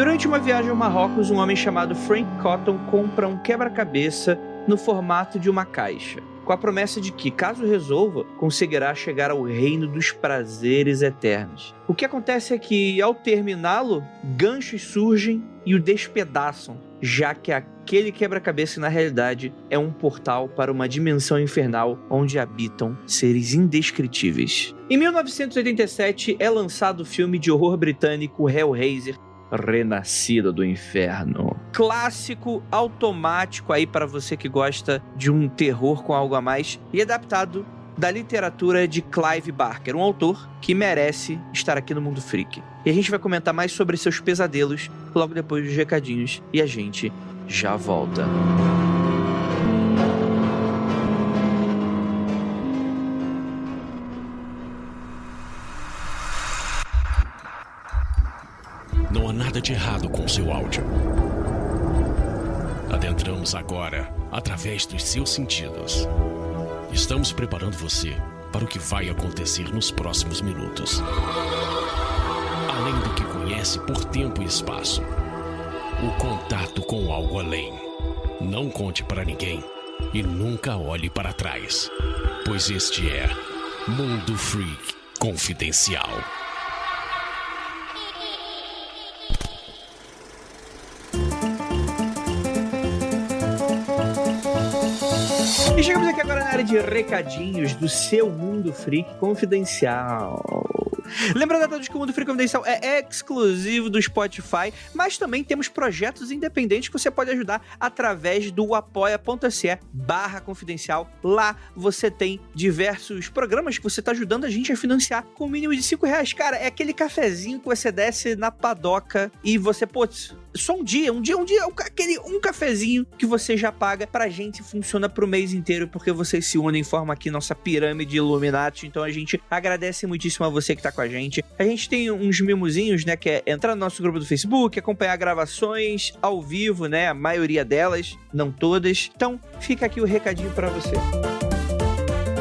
Durante uma viagem ao Marrocos, um homem chamado Frank Cotton compra um quebra-cabeça no formato de uma caixa, com a promessa de que, caso resolva, conseguirá chegar ao reino dos prazeres eternos. O que acontece é que, ao terminá-lo, ganchos surgem e o despedaçam, já que aquele quebra-cabeça, na realidade, é um portal para uma dimensão infernal onde habitam seres indescritíveis. Em 1987, é lançado o filme de horror britânico Hellraiser, Renascida do Inferno. Clássico automático aí para você que gosta de um terror com algo a mais e adaptado da literatura de Clive Barker, um autor que merece estar aqui no Mundo Freak. E a gente vai comentar mais sobre seus pesadelos logo depois dos recadinhos e a gente já volta. Não há nada de errado com seu áudio. Adentramos agora através dos seus sentidos. Estamos preparando você para o que vai acontecer nos próximos minutos. Além do que conhece por tempo e espaço, o contato com algo além. Não conte para ninguém e nunca olhe para trás, pois este é Mundo Freak Confidencial. E chegamos aqui agora na área de recadinhos do seu Mundo Freak Confidencial. Lembrando a todos que o Mundo Freak Confidencial é exclusivo do Spotify, mas também temos projetos independentes que você pode ajudar através do apoia.se/confidencial. Lá você tem diversos programas que você está ajudando a gente a financiar com o mínimo de R$5. Cara, é aquele cafezinho que você desce na padoca e você, putz, só um dia, aquele um cafezinho que você já paga pra gente, funciona pro mês inteiro, porque vocês se unem e formam aqui nossa pirâmide Illuminati. Então a gente agradece muitíssimo a você que tá com a gente. A gente tem uns mimozinhos, né, que é entrar no nosso grupo do Facebook, acompanhar gravações ao vivo, né, a maioria delas, não todas. Então fica aqui o recadinho pra você.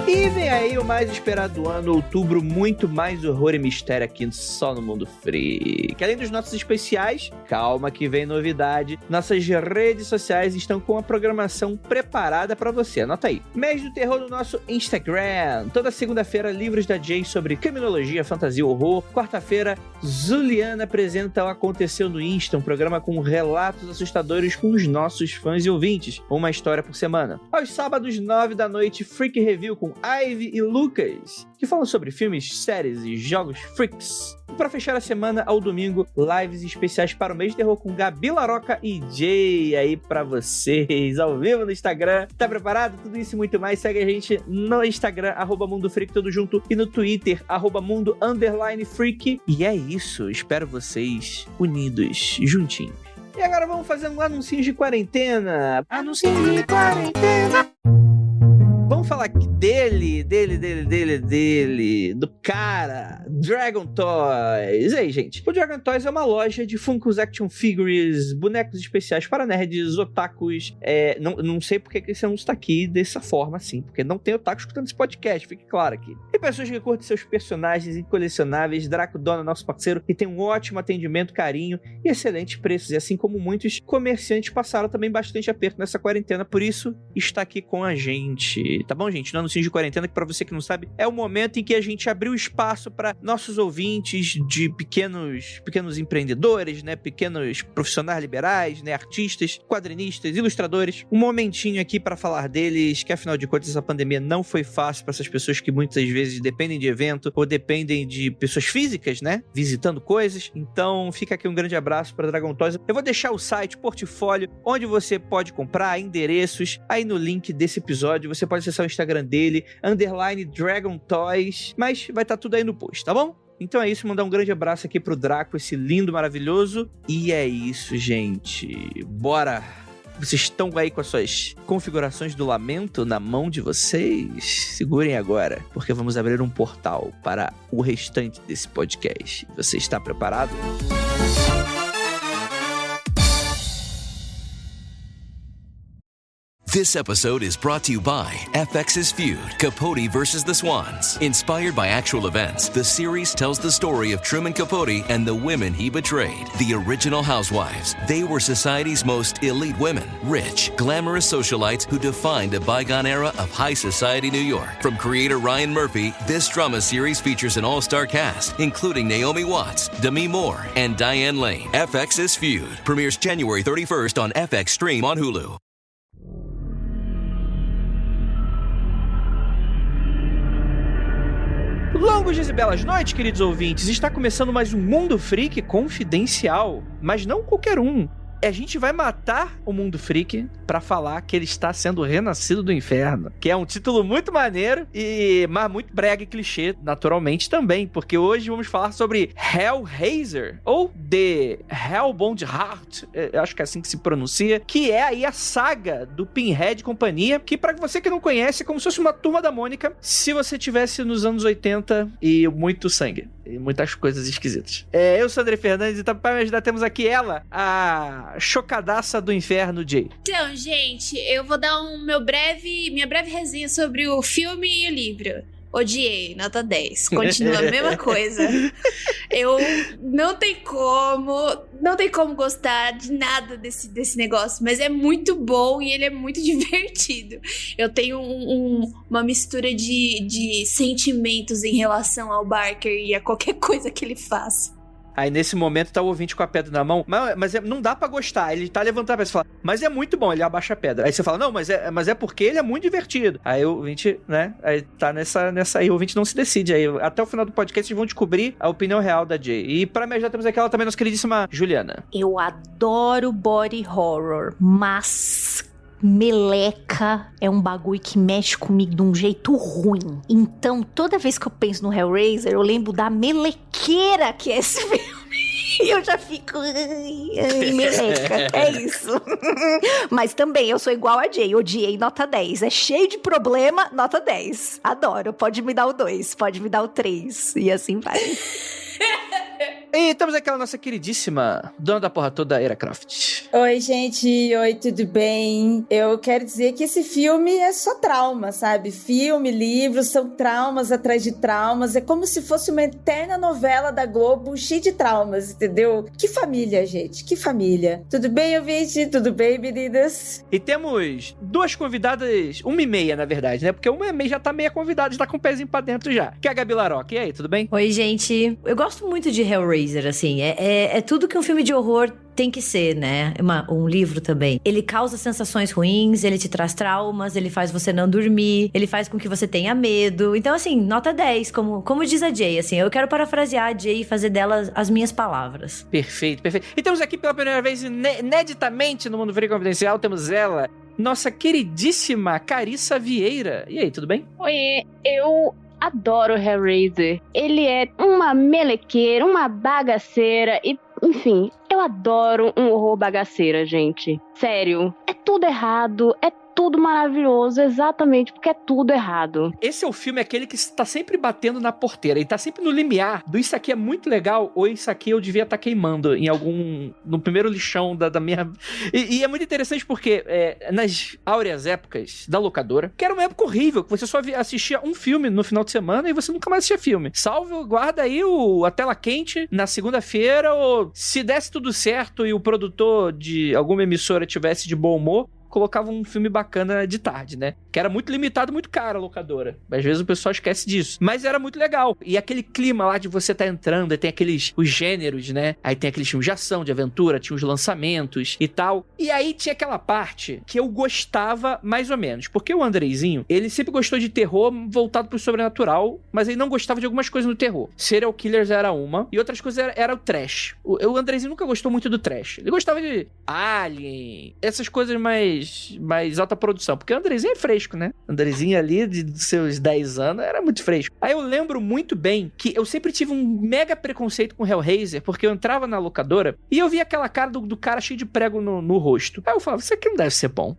E vem aí o mais esperado do ano, outubro, muito mais horror e mistério aqui só no Mundo Freak. Além dos nossos especiais, calma que vem novidade, nossas redes sociais estão com a programação preparada pra você, anota aí. Mês do Terror no nosso Instagram, toda segunda-feira livros da Jay sobre criminologia, fantasia, horror. Quarta-feira, Zuliana apresenta o Aconteceu no Insta, um programa com relatos assustadores com os nossos fãs e ouvintes, uma história por semana. Aos sábados, 9 da noite, Freak Review com Ivy e Lucas, que falam sobre filmes, séries e jogos freaks. E para fechar a semana, ao domingo, lives especiais para o mês de terror com Gabi Laroca e Jay aí pra vocês, ao vivo no Instagram. Tá preparado? Tudo isso e muito mais. Segue a gente no Instagram, @MundoFreak, tudo junto, e no Twitter, @Mundo_Freak. E é isso, espero vocês unidos, juntinhos. E agora vamos fazer um anúncio de quarentena. Anúncio de quarentena. Vamos falar aqui do cara, Dragon Toys. E aí, gente? O Dragon Toys é uma loja de Funkos Action Figures, bonecos especiais para nerds, otakus. Não sei porque que esse anúncio tá aqui dessa forma, assim, porque não tem otaku escutando esse podcast, fique claro aqui. E pessoas que curtem seus personagens incolecionáveis, Draco Dona, nosso parceiro, que tem um ótimo atendimento, carinho e excelentes preços. E assim como muitos comerciantes passaram também bastante aperto nessa quarentena, por isso está aqui com a gente. Tá bom, gente? No anúncio de quarentena, que pra você que não sabe, é o momento em que a gente abriu espaço para nossos ouvintes de pequenos empreendedores, né? Pequenos profissionais liberais, né? Artistas, quadrinistas, ilustradores. Um momentinho aqui para falar deles, que afinal de contas essa pandemia não foi fácil para essas pessoas que muitas vezes dependem de evento ou dependem de pessoas físicas, né? Visitando coisas. Então fica aqui um grande abraço para Dragon Toys. Eu vou deixar o site, portfólio, onde você pode comprar, endereços, aí no link desse episódio. Você pode acessar o Instagram dele, _Dragon Toys, mas vai estar tudo aí no post, tá bom? Então é isso, mandar um grande abraço aqui pro Draco, esse lindo, maravilhoso. E é isso, gente. Bora! Vocês estão aí com as suas configurações do lamento na mão de vocês? Segurem agora, porque vamos abrir um portal para o restante desse podcast. Você está preparado? This episode is brought to you by FX's Feud, Capote versus the Swans. Inspired by actual events, the series tells the story of Truman Capote and the women he betrayed. The original housewives. They were society's most elite women, rich, glamorous socialites who defined a bygone era of high society New York. From creator Ryan Murphy, this drama series features an all-star cast, including Naomi Watts, Demi Moore, and Diane Lane. FX's Feud premieres January 31st on FX Stream on Hulu. Longos dias e belas noites, queridos ouvintes. Está começando mais um Mundo Freak confidencial, mas não qualquer um. A gente vai matar o Mundo Freak pra falar que ele está sendo renascido do inferno, que é um título muito maneiro, mas muito brega e clichê, naturalmente, também, porque hoje vamos falar sobre Hellraiser, ou The Hellbound Heart, eu acho que é assim que se pronuncia, que é aí a saga do Pinhead e companhia, que pra você que não conhece, é como se fosse uma Turma da Mônica, se você tivesse nos anos 80 e muito sangue, e muitas coisas esquisitas. Eu sou André Fernandes, e para me ajudar temos aqui ela, a chocadaça do inferno, Jay. Então, gente, eu vou dar minha breve resenha sobre o filme e o livro. Odiei, nota 10. Continua a mesma coisa. Eu não tem como gostar de nada desse negócio, mas é muito bom e ele é muito divertido. Eu tenho uma mistura de sentimentos em relação ao Barker e a qualquer coisa que ele faça. Aí nesse momento tá o ouvinte com a pedra na mão, mas não dá pra gostar, ele tá levantando a pedra, você fala, mas é muito bom, ele abaixa a pedra. Aí você fala, não, mas é porque ele é muito divertido. Aí o ouvinte, né, aí tá nessa aí, o ouvinte não se decide. Aí até o final do podcast vocês vão descobrir a opinião real da Jay. E pra me ajudar temos aqui ela também, nossa queridíssima Juliana. Eu adoro body horror, mas meleca é um bagulho que mexe comigo de um jeito ruim. Então, toda vez que eu penso no Hellraiser, eu lembro da melequeira que é esse filme. E eu já fico... Ai, meleca, é isso. Mas também, eu sou igual a Jay, odiei nota 10. É cheio de problema, nota 10. Adoro, pode me dar o 2, pode me dar o 3. E assim vai. E temos aquela nossa queridíssima dona da porra toda, Era Croft. Oi, gente. Oi, tudo bem? Eu quero dizer que esse filme é só trauma, sabe? Filme, livro, são traumas atrás de traumas. É como se fosse uma eterna novela da Globo, cheia de traumas, entendeu? Que família, gente. Que família. Tudo bem, ouvinte? Tudo bem, meninas? E temos duas convidadas, 1h30, na verdade, né? Porque 1h30 já tá meia convidada, já tá com o pezinho pra dentro já. Que é a Gabi Laroca. E aí, tudo bem? Oi, gente. Eu gosto muito de Hellraiser, assim. É tudo que um filme de horror tem que ser, né? Um livro também. Ele causa sensações ruins, ele te traz traumas, ele faz você não dormir, ele faz com que você tenha medo. Então, assim, nota 10, como diz a Jay, assim. Eu quero parafrasear a Jay e fazer dela as minhas palavras. Perfeito, perfeito. E temos aqui pela primeira vez, ineditamente no Mundo Freak Confidencial, temos ela, nossa queridíssima Carissa Vieira. E aí, tudo bem? Oi, eu adoro Hellraiser. Ele é uma melequeira, uma bagaceira e, enfim, eu adoro um horror bagaceira, gente. Sério, é tudo errado, é tudo maravilhoso, exatamente porque é tudo errado. Esse é o filme, aquele que está sempre batendo na porteira, ele tá sempre no limiar do isso aqui é muito legal, ou isso aqui eu devia estar queimando no primeiro lixão da minha... E é muito interessante porque nas áureas épocas da locadora, que era uma época horrível, que você só assistia um filme no final de semana e você nunca mais assistia filme. Salve, guarda aí a tela quente na segunda-feira, ou se desse tudo certo e o produtor de alguma emissora tivesse de bom humor, colocava um filme bacana de tarde, né? Que era muito limitado, muito caro a locadora. Às vezes o pessoal esquece disso. Mas era muito legal. E aquele clima lá de você tá entrando, aí tem os gêneros, né? Aí tem aqueles filmes de ação, de aventura, tinha os lançamentos e tal. E aí tinha aquela parte que eu gostava mais ou menos. Porque o Andreizinho, ele sempre gostou de terror voltado pro sobrenatural, mas ele não gostava de algumas coisas no terror. Serial Killers era uma, e outras coisas era o trash. O Andreizinho nunca gostou muito do trash. Ele gostava de Alien, essas coisas mais alta produção, porque o Andrezinho é fresco, né? O Andrezinho ali, de seus 10 anos, era muito fresco. Aí eu lembro muito bem que eu sempre tive um mega preconceito com Hellraiser, porque eu entrava na locadora e eu via aquela cara do cara cheio de prego no rosto. Aí eu falava, isso aqui não deve ser bom.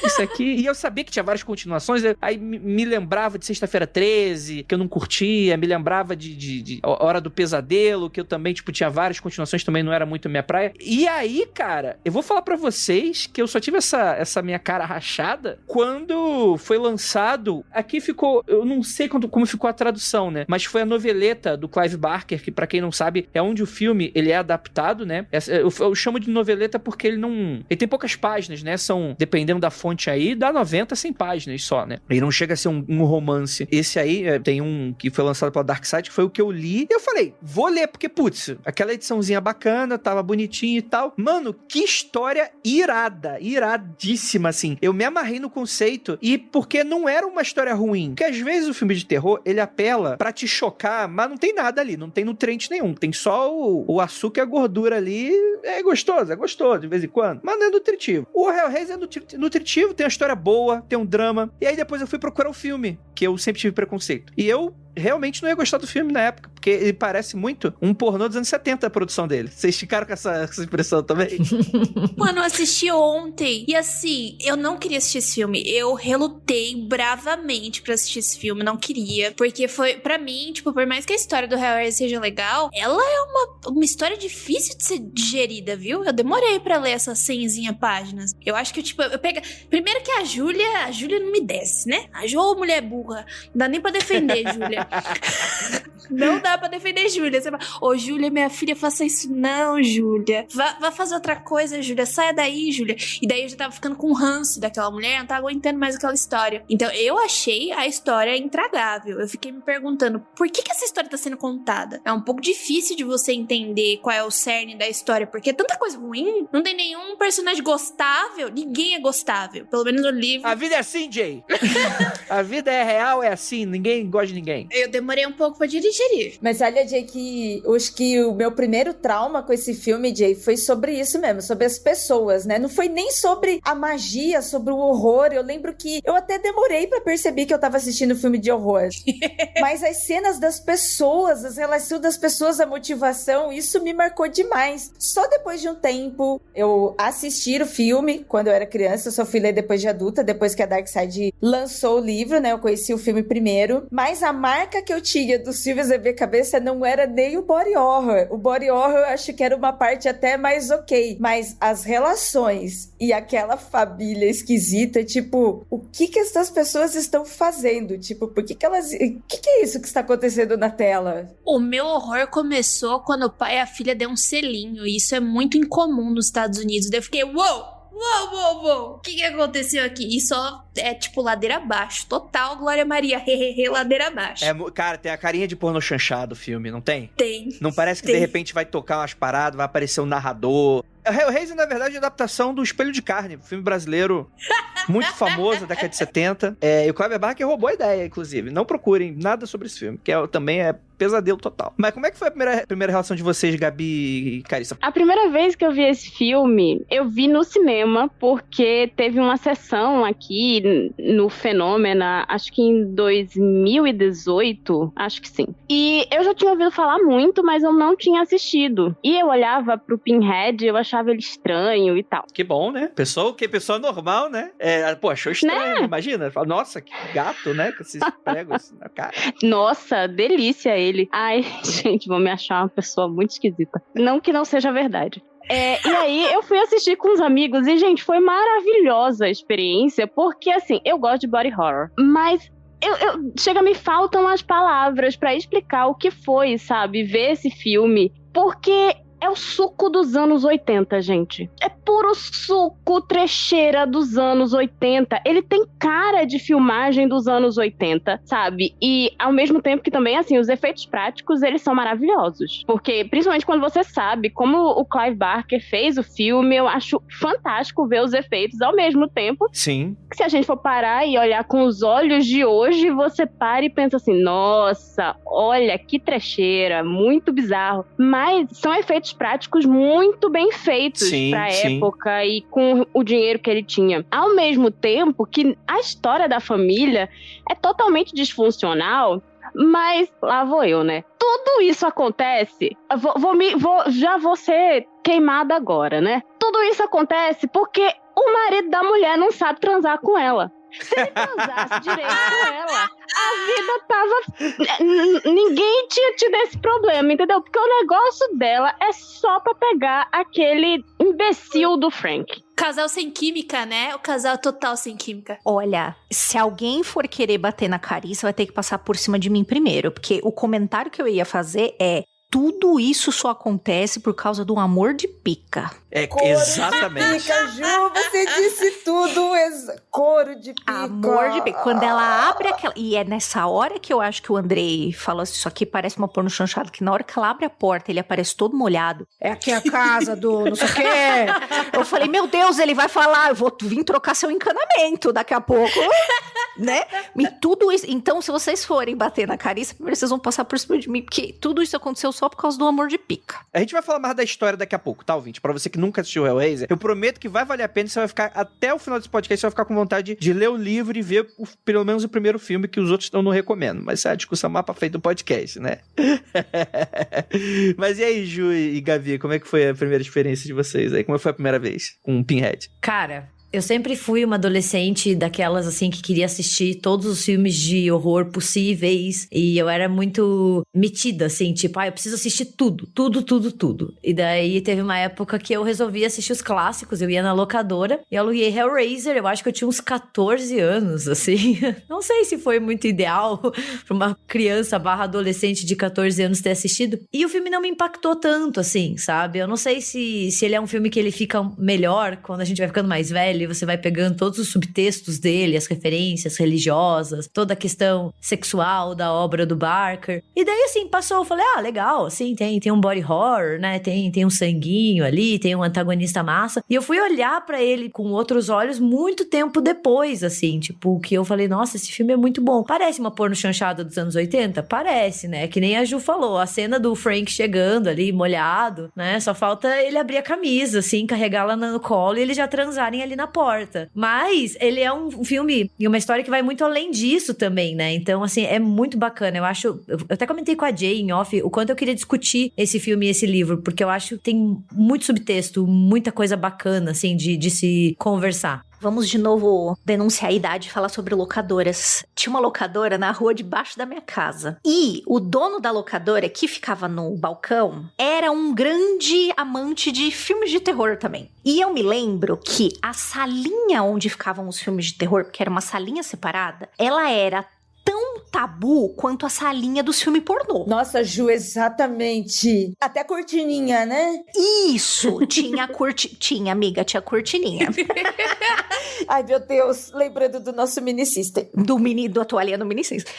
Isso aqui... E eu sabia que tinha várias continuações, aí me lembrava de Sexta-feira 13, que eu não curtia, me lembrava de Hora do Pesadelo, que eu também, tinha várias continuações, também não era muito minha praia. E aí, cara, eu vou falar pra vocês que eu só tive essa essa minha cara rachada quando foi lançado. Aqui ficou, eu não sei como ficou a tradução, né? Mas foi a noveleta do Clive Barker, que pra quem não sabe, é onde o filme ele é adaptado, né? Eu chamo de noveleta porque ele tem poucas páginas, né? São, dependendo da fonte aí, dá 90, 100 páginas só, né? Ele não chega a ser um romance. Esse aí, tem um que foi lançado pela Dark Side, que foi o que eu li. E eu falei, vou ler, porque, putz, aquela ediçãozinha bacana, tava bonitinho e tal. Mano, que história iradíssima, assim. Eu me amarrei no conceito e porque não era uma história ruim. Porque às vezes o filme de terror, ele apela pra te chocar, mas não tem nada ali, não tem nutriente nenhum. Tem só o açúcar e a gordura ali. É gostoso de vez em quando, mas não é nutritivo. O Hellraiser é nutritivo, tem uma história boa, tem um drama. E aí depois eu fui procurar o filme, que eu sempre tive preconceito. E eu realmente não ia gostar do filme na época, porque ele parece muito um pornô dos anos 70, a produção dele. Vocês ficaram com essa impressão também? Mano, eu assisti ontem, e assim, eu não queria assistir esse filme. Eu relutei bravamente pra assistir esse filme, não queria, porque foi, pra mim, tipo, por mais que a história do Hellraiser seja legal, ela é uma história difícil de ser digerida, viu? Eu demorei pra ler essas 100 páginas. Eu acho que, tipo, primeiro que a Júlia não me desce, né? A Jô, mulher burra, não dá nem pra defender, Júlia. Não dá pra defender Júlia. Você fala, ô Júlia, minha filha, faça isso não, Júlia. Vá fazer outra coisa, Júlia. Saia daí, Júlia. E daí eu já tava ficando com ranço daquela mulher, não tava aguentando mais aquela história. Então eu achei a história intragável. Eu fiquei me perguntando, por que essa história tá sendo contada? É um pouco difícil de você entender qual é o cerne da história, porque é tanta coisa ruim, não tem nenhum personagem gostável, ninguém é gostável. Pelo menos no livro. A vida é assim, Jay. A vida é real, é assim, ninguém gosta de ninguém. Eu demorei um pouco pra digerir. Mas olha, Jay, que o meu primeiro trauma com esse filme, Jay, foi sobre isso mesmo, sobre as pessoas, né? Não foi nem sobre a magia, sobre o horror. Eu lembro que eu até demorei pra perceber que eu tava assistindo filme de horror. Mas as cenas das pessoas, as relações das pessoas, a motivação, isso me marcou demais. Só depois de um tempo, eu assisti o filme, quando eu era criança, eu só fui ler depois de adulta, depois que a Dark Side lançou o livro, né? Eu conheci o filme primeiro, mas a marca que eu tinha do Silvio Z.B. Cabeça não era nem o body horror. O body horror eu acho que era uma parte até mais ok, mas as relações e aquela família esquisita, tipo, o que essas pessoas estão fazendo? Tipo, por que elas... O que é isso que está acontecendo na tela? O meu horror começou quando o pai e a filha deu um selinho, e isso é muito incomum nos Estados Unidos. Daí eu fiquei, uou! O que aconteceu aqui? E só é tipo ladeira abaixo. Total Glória Maria, ladeira abaixo. Cara, tem a carinha de porno chanchado o filme, não tem? Tem. Não parece que de repente vai tocar umas paradas, vai aparecer um narrador. Hellraiser, na verdade, é a adaptação do Espelho de Carne, filme brasileiro muito famoso, da década de 70. E o Clive Barker roubou a ideia, inclusive. Não procurem nada sobre esse filme, que também é pesadelo total. Mas como é que foi a primeira relação de vocês, Gabi e Carissa? A primeira vez que eu vi esse filme, eu vi no cinema, porque teve uma sessão aqui no Fenômena, acho que em 2018, acho que sim. E eu já tinha ouvido falar muito, mas eu não tinha assistido. E eu olhava pro Pinhead, eu achava ele estranho e tal. Que bom, né? Pessoa normal, né? Achou estranho, né? Imagina. Fala, nossa, que gato, né? Com esses pregos na cara. Nossa, delícia ele. Ai, gente, vou me achar uma pessoa muito esquisita. Não que não seja verdade. E aí eu fui assistir com os amigos e, gente, foi maravilhosa a experiência, porque, assim, eu gosto de body horror, mas me faltam as palavras pra explicar o que foi, sabe, ver esse filme, porque é o suco dos anos 80, gente. É puro suco, trecheira dos anos 80. Ele tem cara de filmagem dos anos 80, sabe? E ao mesmo tempo que também, assim, os efeitos práticos, eles são maravilhosos. Porque, principalmente quando você sabe como o Clive Barker fez o filme, eu acho fantástico ver os efeitos ao mesmo tempo. Sim. Que se a gente for parar e olhar com os olhos de hoje, você para e pensa assim, nossa, olha que trecheira, muito bizarro. Mas são efeitos práticos muito bem feitos pra época e com o dinheiro que ele tinha. Ao mesmo tempo que a história da família é totalmente disfuncional, mas lá vou eu, né? Tudo isso acontece, já vou ser queimada agora, né? Tudo isso acontece porque o marido da mulher não sabe transar com ela. Se ele transasse direito com ela, a vida tava... Ninguém tinha tido esse problema, entendeu? Porque o negócio dela é só pra pegar aquele imbecil do Frank. casal sem química, né? O casal total sem química. Olha, se alguém for querer bater na Carissa, vai ter que passar por cima de mim primeiro, porque o comentário que eu ia fazer é: tudo isso só acontece por causa do amor de pica. Exatamente. Pica, Ju, você disse tudo. Couro de pica. Amor de pica. Quando ela abre aquela... E é nessa hora que eu acho que o Andrei falou assim, isso aqui parece uma porno chanchada, que na hora que ela abre a porta, ele aparece todo molhado. É aqui a casa do não sei o quê. Eu falei, meu Deus, ele vai falar, eu vou vir trocar seu encanamento daqui a pouco. Né? E tudo isso... Então, se vocês forem bater na Carissa, primeiro vocês vão passar por cima de mim, porque tudo isso aconteceu só por causa do amor de pica. A gente vai falar mais da história daqui a pouco, tá, ouvinte? Pra você que nunca assistiu Hellraiser, eu prometo que vai valer a pena, você vai ficar, até o final desse podcast, você vai ficar com vontade de ler o livro e ver pelo menos o primeiro filme, que os outros eu não recomendo. Mas isso é a discussão mais pra frente do podcast, né? Mas e aí, Ju e Gavi, como é que foi a primeira experiência de vocês aí? Como foi a primeira vez com o Pinhead? Cara, eu sempre fui uma adolescente daquelas, assim, que queria assistir todos os filmes de horror possíveis. E eu era muito metida, assim, tipo, eu preciso assistir tudo. E daí teve uma época que eu resolvi assistir os clássicos. Eu ia na locadora e aluguei Hellraiser. Eu acho que eu tinha uns 14 anos, assim. Não sei se foi muito ideal pra uma criança / adolescente de 14 anos ter assistido. E o filme não me impactou tanto, assim, sabe? Eu não sei se ele é um filme que ele fica melhor quando a gente vai ficando mais velho. Você vai pegando todos os subtextos dele, as referências religiosas, toda a questão sexual da obra do Barker. E daí, assim, passou, eu falei, legal, assim, tem um body horror, né, tem um sanguinho ali, tem um antagonista massa. E eu fui olhar pra ele com outros olhos muito tempo depois, assim, tipo, que eu falei, nossa, esse filme é muito bom. Parece uma porno chanchada dos anos 80? Parece, né, que nem a Ju falou, a cena do Frank chegando ali, molhado, né, só falta ele abrir a camisa, assim, carregá-la no colo e eles já transarem ali na porta. Mas ele é um filme e uma história que vai muito além disso também, né? Então, assim, é muito bacana. Eu acho... Eu até comentei com a Jay em off o quanto eu queria discutir esse filme e esse livro, porque eu acho que tem muito subtexto, muita coisa bacana, assim, de se conversar. Vamos de novo denunciar a idade e falar sobre locadoras. Tinha uma locadora na rua debaixo da minha casa. E o dono da locadora, que ficava no balcão, era um grande amante de filmes de terror também. E eu me lembro que a salinha onde ficavam os filmes de terror, porque era uma salinha separada, ela era tão tabu quanto a salinha dos filmes pornô. Nossa, Ju, exatamente. Até cortininha, né? Isso, tinha amiga, tinha cortininha. Ai, meu Deus, lembrando do nosso mini-system. Da toalhinha do mini-system.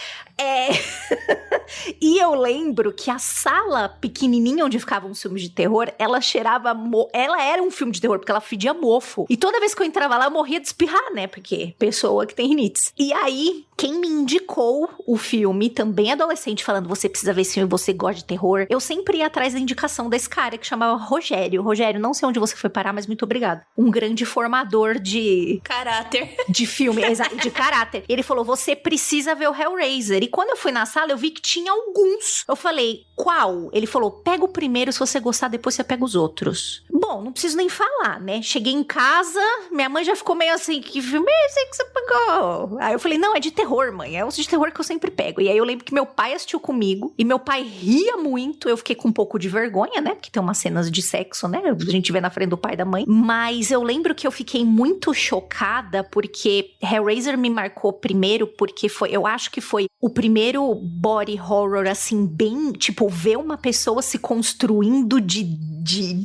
E eu lembro que a sala pequenininha onde ficavam os filmes de terror, ela cheirava... Ela era um filme de terror, porque ela fedia mofo. E toda vez que eu entrava lá, eu morria de espirrar, né? Porque pessoa que tem rinites. E aí, quem me indicou o filme, também adolescente, falando, você precisa ver esse filme, você gosta de terror, eu sempre ia atrás da indicação desse cara que chamava Rogério. Rogério, não sei onde você foi parar, mas muito obrigado. Um grande formador de... caráter. De filme, de caráter. Ele falou, você precisa ver o Hellraiser. E quando eu fui na sala, eu vi que tinha alguns. Eu falei, qual? Ele falou, pega o primeiro, se você gostar, depois você pega os outros. Bom, não preciso nem falar, né? Cheguei em casa, minha mãe já ficou meio assim, que filme é esse que você pegou? Aí eu falei, não, é de terror, mãe. É os de terror que eu sempre pego. E aí eu lembro que meu pai assistiu comigo, e meu pai ria muito, eu fiquei com um pouco de vergonha, né? Porque tem umas cenas de sexo, né? A gente vê na frente do pai e da mãe. Mas eu lembro que eu fiquei muito chocada, porque Hellraiser me marcou primeiro, porque eu acho que foi o primeiro body horror, assim, bem, tipo, ver uma pessoa se construindo de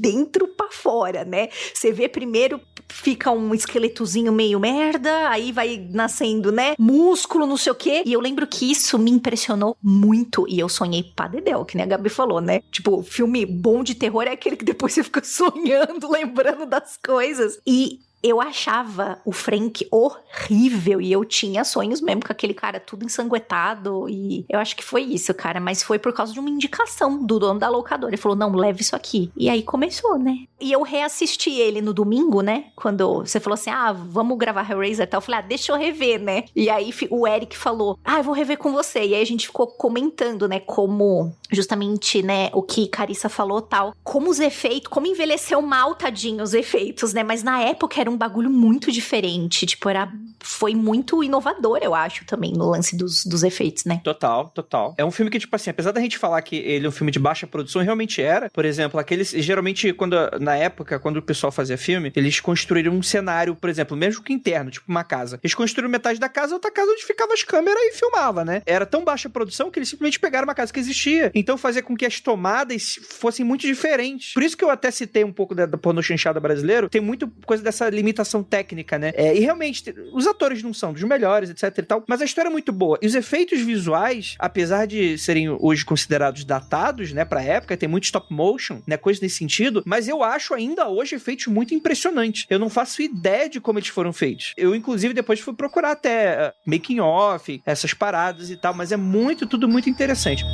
dentro pra fora, né? Você vê primeiro, fica um esqueletozinho meio merda, aí vai nascendo, né? Músculo, não sei o quê. E eu lembro que isso me impressionou muito. E eu sonhei pra dedéu, que nem a Gabi falou, né? Tipo, filme bom de terror é aquele que depois você fica sonhando, lembrando das coisas. E eu achava o Frank horrível e eu tinha sonhos mesmo com aquele cara tudo ensanguentado e eu acho que foi isso, cara, mas foi por causa de uma indicação do dono da locadora. Ele falou, não, leve isso aqui. E aí começou, né? E eu reassisti ele no domingo, né? Quando você falou assim, vamos gravar Hellraiser e tal. Eu falei, deixa eu rever, né? E aí o Eric falou, eu vou rever com você. E aí a gente ficou comentando, né, como justamente, né, o que Carissa falou tal, como os efeitos, como envelheceu mal, tadinho, os efeitos, né? Mas na época era um bagulho muito diferente. Tipo, foi muito inovador, eu acho, também, no lance dos efeitos, né? Total. É um filme que, tipo assim, apesar da gente falar que ele é um filme de baixa produção, realmente era. Por exemplo, geralmente, na época, quando o pessoal fazia filme, eles construíram um cenário, por exemplo, mesmo que interno, tipo uma casa. Eles construíram metade da casa, outra casa onde ficavam as câmeras e filmava, né? Era tão baixa produção que eles simplesmente pegaram uma casa que existia. Então fazia com que as tomadas fossem muito diferentes. Por isso que eu até citei um pouco da pornô chanchada brasileiro, tem muito coisa dessa limitação técnica, né? E realmente, os atores não são dos melhores, etc e tal, mas a história é muito boa. E os efeitos visuais, apesar de serem hoje considerados datados, né, pra época, tem muito stop motion, né, coisa nesse sentido, mas eu acho ainda hoje efeitos muito impressionantes. Eu não faço ideia de como eles foram feitos. Eu, inclusive, depois fui procurar até making of, essas paradas e tal, mas é tudo muito interessante.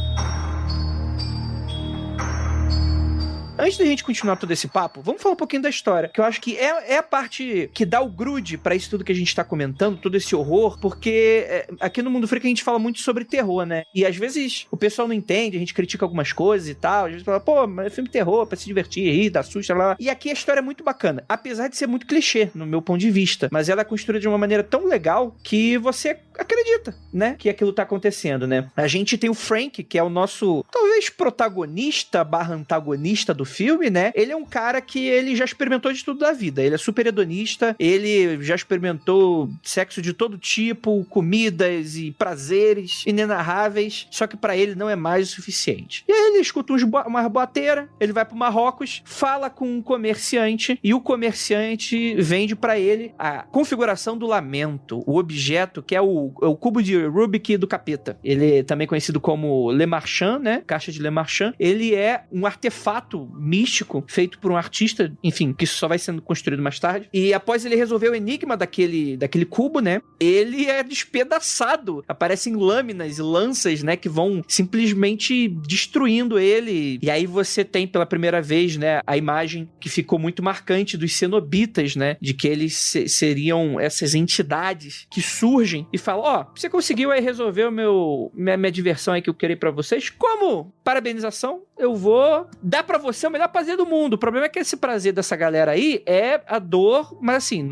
Antes da gente continuar todo esse papo, vamos falar um pouquinho da história, que eu acho que é a parte que dá o grude pra isso tudo que a gente tá comentando, todo esse horror, porque aqui no Mundo Freak a gente fala muito sobre terror, né? E às vezes o pessoal não entende, a gente critica algumas coisas e tal, às vezes fala, pô, mas é filme de terror, pra se divertir, rir, dar susto, lá. E aqui a história é muito bacana, apesar de ser muito clichê, no meu ponto de vista, mas ela é construída de uma maneira tão legal que você acredita, né? Que aquilo tá acontecendo, né? A gente tem o Frank, que é o nosso, talvez, protagonista / antagonista do filme, né? Ele é um cara que ele já experimentou de tudo da vida. Ele é super hedonista, ele já experimentou sexo de todo tipo, comidas e prazeres inenarráveis, só que pra ele não é mais o suficiente. E aí ele escuta uma boateira, ele vai pro Marrocos, fala com um comerciante e o comerciante vende pra ele a configuração do lamento, o objeto que é o cubo de Rubik do capeta. Ele é também conhecido como Le Marchand, né? Caixa de Le Marchand. Ele é um artefato místico feito por um artista, enfim, que só vai sendo construído mais tarde. E após ele resolver o enigma daquele cubo, né? Ele é despedaçado. Aparecem lâminas e lanças, né? Que vão simplesmente destruindo ele. E aí você tem pela primeira vez, né? A imagem que ficou muito marcante dos cenobitas, né? De que eles seriam essas entidades que surgem e falam, ó, você conseguiu aí resolver minha diversão aí que eu queria pra vocês? Como parabenização, eu vou dar pra você o melhor prazer do mundo. O problema é que esse prazer dessa galera aí é a dor, mas assim,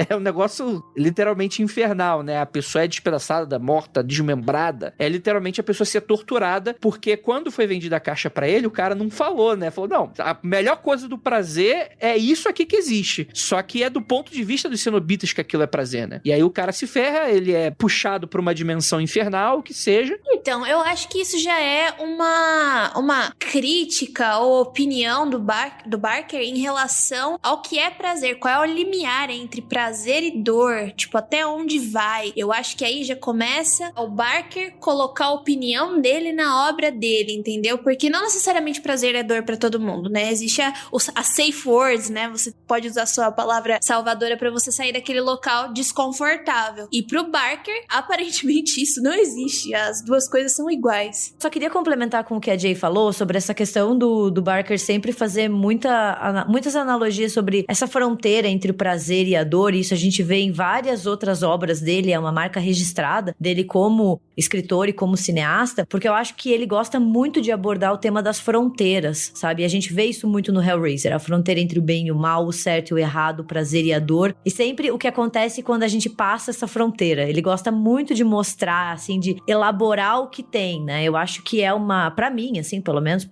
é um negócio literalmente infernal, né? A pessoa é despedaçada, morta, desmembrada. É literalmente a pessoa ser torturada, porque quando foi vendida a caixa pra ele, o cara não falou, né? Falou, não, a melhor coisa do prazer é isso aqui que existe. Só que é do ponto de vista dos cenobitas que aquilo é prazer, né? E aí o cara se ferra, ele é puxado pra uma dimensão infernal, que seja. Então, eu acho que isso já é uma crítica ou opinião do Barker em relação ao que é prazer. Qual é o limiar entre prazer e dor? Tipo, até onde vai? Eu acho que aí já começa o Barker colocar a opinião dele na obra dele, entendeu? Porque não necessariamente prazer é dor pra todo mundo, né? Existe a safe words, né? Você pode usar a sua palavra salvadora pra você sair daquele local desconfortável. E pro Barker, aparentemente isso não existe. As duas coisas são iguais. Só queria complementar com o que a Jay falou sobre essa questão do Barker sempre fazer muitas analogias sobre essa fronteira entre o prazer e a dor. Isso a gente vê em várias outras obras dele, é uma marca registrada dele como escritor e como cineasta, porque eu acho que ele gosta muito de abordar o tema das fronteiras, sabe? A gente vê isso muito no Hellraiser, a fronteira entre o bem e o mal, o certo e o errado, o prazer e a dor, e sempre o que acontece quando a gente passa essa fronteira. Ele gosta muito de mostrar, assim, de elaborar o que tem, né? Eu acho que pra mim, assim, pelo menos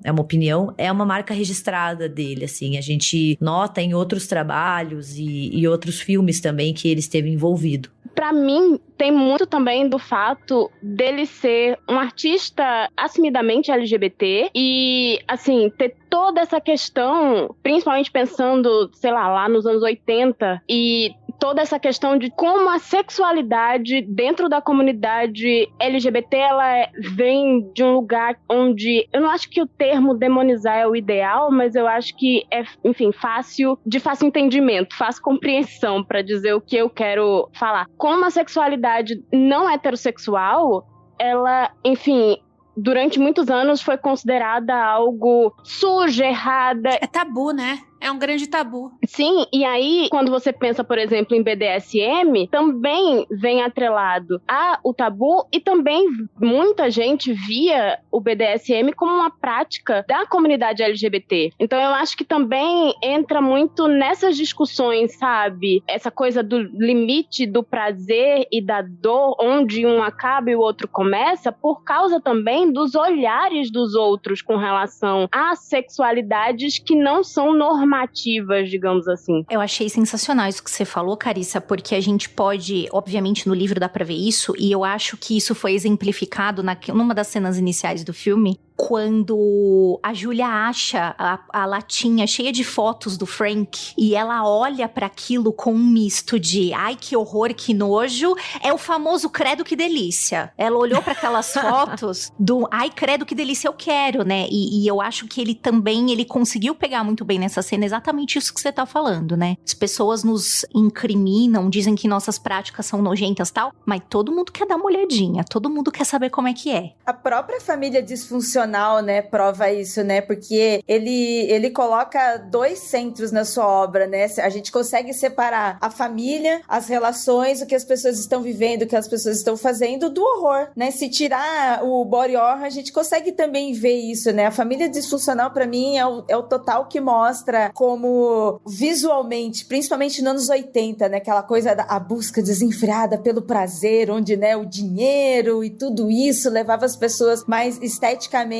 é uma opinião, é uma marca registrada dele, assim, a gente nota em outros trabalhos e outros filmes também que ele esteve envolvido. Pra mim, tem muito também do fato dele ser um artista assumidamente LGBT e, assim, ter toda essa questão, principalmente pensando, sei lá nos anos 80, e toda essa questão de como a sexualidade dentro da comunidade LGBT, ela vem de um lugar onde, eu não acho que o termo demonizar é o ideal, mas eu acho que é, enfim, de fácil entendimento, fácil compreensão para dizer o que eu quero falar. Como a sexualidade não heterossexual, ela, enfim, durante muitos anos foi considerada algo suja, errada. É tabu, né? É um grande tabu. Sim, e aí, quando você pensa, por exemplo, em BDSM, também vem atrelado o tabu e também muita gente via o BDSM como uma prática da comunidade LGBT. Então eu acho que também entra muito nessas discussões, sabe? Essa coisa do limite do prazer e da dor, onde um acaba e o outro começa, por causa também dos olhares dos outros com relação a sexualidades que não são normativas, digamos assim. Eu achei sensacional isso que você falou, Carissa, porque a gente pode, obviamente no livro dá pra ver isso, e eu acho que isso foi exemplificado numa das cenas iniciais do filme, quando a Julia acha a latinha cheia de fotos do Frank e ela olha pra aquilo com um misto de ai, que horror, que nojo, é o famoso credo que delícia. Ela olhou pra aquelas fotos do ai, credo que delícia, eu quero, né? E eu acho que ele conseguiu pegar muito bem nessa cena exatamente isso que você tá falando, né? As pessoas nos incriminam, dizem que nossas práticas são nojentas e tal, mas todo mundo quer dar uma olhadinha, todo mundo quer saber como é que é. A própria família disfuncional, né, prova isso, né, porque ele coloca 2 centros na sua obra, né, a gente consegue separar a família, as relações, o que as pessoas estão vivendo, o que as pessoas estão fazendo, do horror, né, se tirar o body horror, a gente consegue também ver isso, né, a família disfuncional pra mim é o total que mostra como visualmente, principalmente nos anos 80, né, aquela coisa a busca desenfreada pelo prazer, onde, né, o dinheiro e tudo isso levava as pessoas mais esteticamente,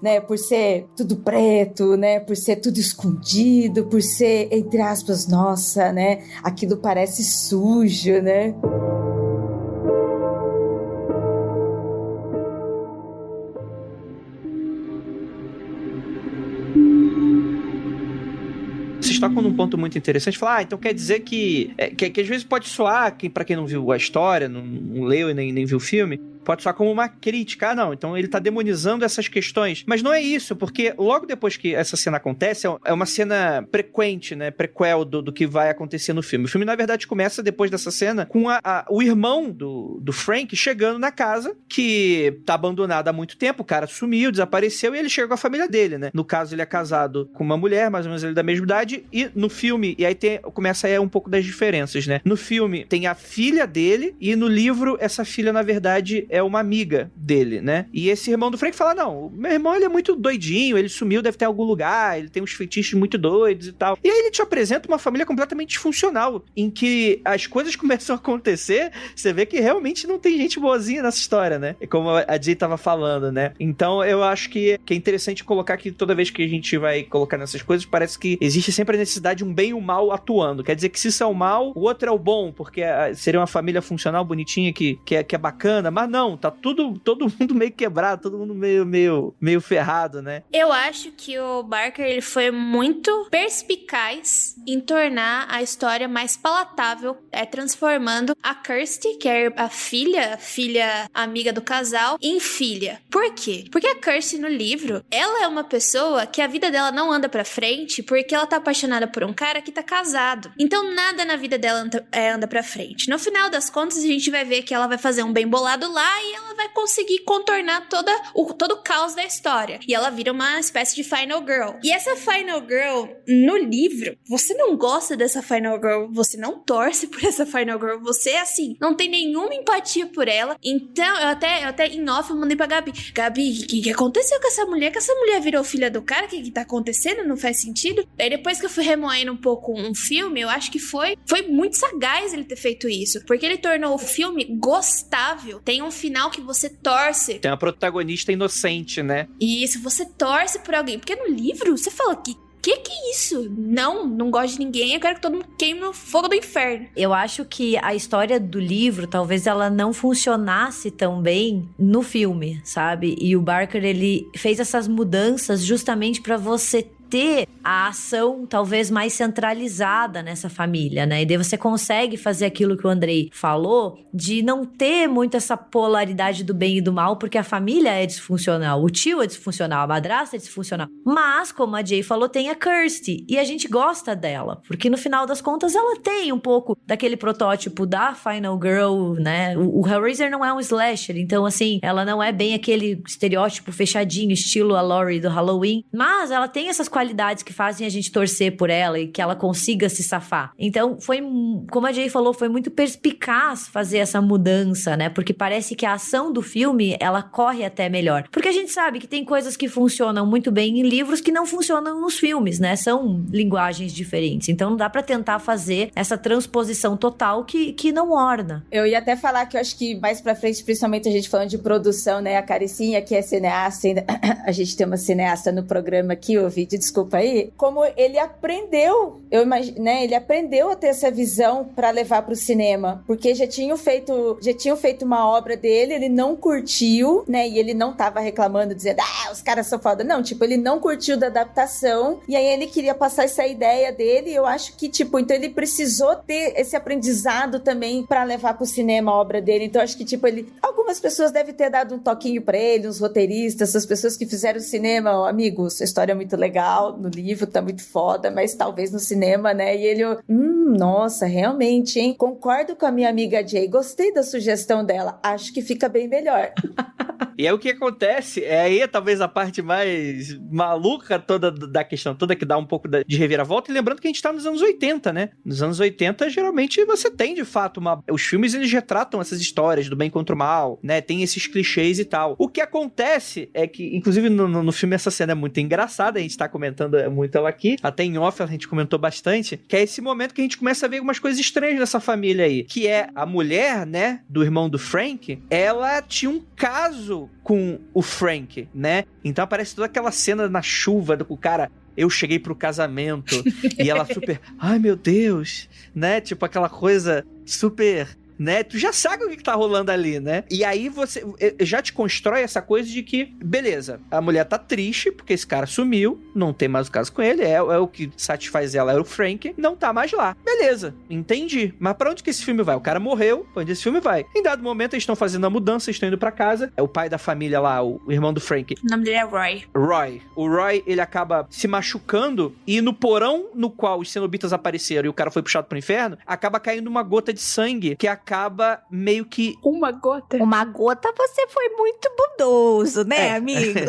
né, por ser tudo preto, né, por ser tudo escondido, por ser, entre aspas, nossa, né, aquilo parece sujo, né. Vocês tocam num ponto muito interessante. Falar, então quer dizer que às vezes pode soar, pra quem não viu a história, não leu e nem viu o filme, pode soar como uma crítica. Não, então ele tá demonizando essas questões. Mas não é isso, porque logo depois que essa cena acontece, é uma cena frequente, né, prequel do que vai acontecer no filme. O filme, na verdade, começa depois dessa cena com o irmão do Frank chegando na casa, que tá abandonada há muito tempo, o cara sumiu, desapareceu, e ele chega com a família dele, né? No caso, ele é casado com uma mulher, mais ou menos ele da mesma idade, e no filme, e aí começa aí um pouco das diferenças, né? No filme tem a filha dele, e no livro essa filha, na verdade, é uma amiga dele, né? E esse irmão do Frank fala, não, meu irmão, ele é muito doidinho, ele sumiu, deve ter em algum lugar, ele tem uns feitiços muito doidos e tal. E aí ele te apresenta uma família completamente disfuncional, em que as coisas começam a acontecer, você vê que realmente não tem gente boazinha nessa história, né? Como a Jay tava falando, né? Então eu acho que é interessante colocar que toda vez que a gente vai colocar nessas coisas, parece que existe sempre a necessidade de um bem e um mal atuando. Quer dizer que se isso é o mal, o outro é o bom, porque seria uma família funcional, bonitinha, que é bacana, mas não, tá todo mundo meio quebrado, todo mundo meio ferrado, né? Eu acho que o Barker, ele foi muito perspicaz em tornar a história mais palatável, transformando a Kirsty, que é a filha amiga do casal, em filha. Por quê? Porque a Kirsty no livro, ela é uma pessoa que a vida dela não anda pra frente porque ela tá apaixonada por um cara que tá casado. Então nada na vida dela anda pra frente. No final das contas, a gente vai ver que ela vai fazer um bem bolado lá e ela vai conseguir contornar todo o caos da história. E ela vira uma espécie de Final Girl. E essa Final Girl, no livro, você não gosta dessa Final Girl, você não torce por essa Final Girl, você, assim, não tem nenhuma empatia por ela. Então, eu até em off, eu mandei pra Gabi. Gabi, o que aconteceu com essa mulher? Que essa mulher virou filha do cara? O que tá acontecendo? Não faz sentido? Aí depois que eu fui remoendo um pouco um filme, eu acho que foi muito sagaz ele ter feito isso. Porque ele tornou o filme gostável. Tem um final que você torce. Tem uma protagonista inocente, né? E isso, você torce por alguém. Porque no livro, você fala que é isso? Não gosto de ninguém, eu quero que todo mundo queime no fogo do inferno. Eu acho que a história do livro, talvez ela não funcionasse tão bem no filme, sabe? E o Barker, ele fez essas mudanças justamente pra você ter a ação talvez mais centralizada nessa família, né? E daí você consegue fazer aquilo que o Andrei falou, de não ter muito essa polaridade do bem e do mal, porque a família é disfuncional, o tio é disfuncional, a madrasta é disfuncional. Mas, como a Jay falou, tem a Kirsty, e a gente gosta dela, porque no final das contas ela tem um pouco daquele protótipo da Final Girl, né? O Hellraiser não é um slasher, então assim, ela não é bem aquele estereótipo fechadinho, estilo a Laurie do Halloween, mas ela tem essas qualidades que fazem a gente torcer por ela e que ela consiga se safar. Então, como a Jay falou, foi muito perspicaz fazer essa mudança, né? Porque parece que a ação do filme, ela corre até melhor. Porque a gente sabe que tem coisas que funcionam muito bem em livros que não funcionam nos filmes, né? São linguagens diferentes. Então, não dá pra tentar fazer essa transposição total que não orna. Eu ia até falar que eu acho que mais pra frente, principalmente a gente falando de produção, né? A Caricinha, que é cineasta, ainda... a gente tem uma cineasta no programa aqui, ô Vídeo, desculpa aí. Como ele aprendeu, eu imagino, né? Ele aprendeu a ter essa visão pra levar pro cinema. Porque já tinham feito uma obra dele, ele não curtiu, né? E ele não tava reclamando, dizendo, os caras são foda. Não, tipo, ele não curtiu da adaptação. E aí ele queria passar essa ideia dele. E eu acho que, tipo, então ele precisou ter esse aprendizado também pra levar pro cinema a obra dele. Então acho que, tipo, algumas pessoas devem ter dado um toquinho pra ele, uns roteiristas, essas pessoas que fizeram cinema, amigos, a história é muito legal, no livro tá muito foda, mas talvez no cinema, né? E ele, nossa, realmente, hein? Concordo com a minha amiga Jay, gostei da sugestão dela, acho que fica bem melhor. E aí o que acontece, aí talvez a parte mais maluca toda da questão toda, que dá um pouco de reviravolta, e lembrando que a gente tá nos anos 80, né? Nos anos 80, geralmente, você tem, de fato, os filmes, eles retratam essas histórias do bem contra o mal, né? Tem esses clichês e tal. O que acontece é que, inclusive, no filme, essa cena é muito engraçada, a gente tá comentando muito ela aqui, até em off a gente comentou bastante, que é esse momento que a gente começa a ver algumas coisas estranhas dessa família aí, que é a mulher, né, do irmão do Frank, ela tinha um caso com o Frank, né? Então aparece toda aquela cena na chuva do cara... Eu cheguei pro casamento e ela super... Ai, meu Deus! Né? Tipo aquela coisa super... Né? Tu já sabe o que tá rolando ali, né? E aí você já te constrói essa coisa de que, beleza, a mulher tá triste porque esse cara sumiu, não tem mais o caso com ele, é o que satisfaz ela, é o Frank, não tá mais lá. Beleza, entendi. Mas pra onde que esse filme vai? O cara morreu, pra onde esse filme vai? Em dado momento, eles estão fazendo a mudança, estão indo pra casa, é o pai da família lá, o irmão do Frank. O nome dele é Roy. O Roy, ele acaba se machucando e no porão no qual os cenobitas apareceram e o cara foi puxado pro inferno, acaba caindo uma gota de sangue que acaba meio que... Uma gota? Uma gota, você foi muito bondoso, né, amigo?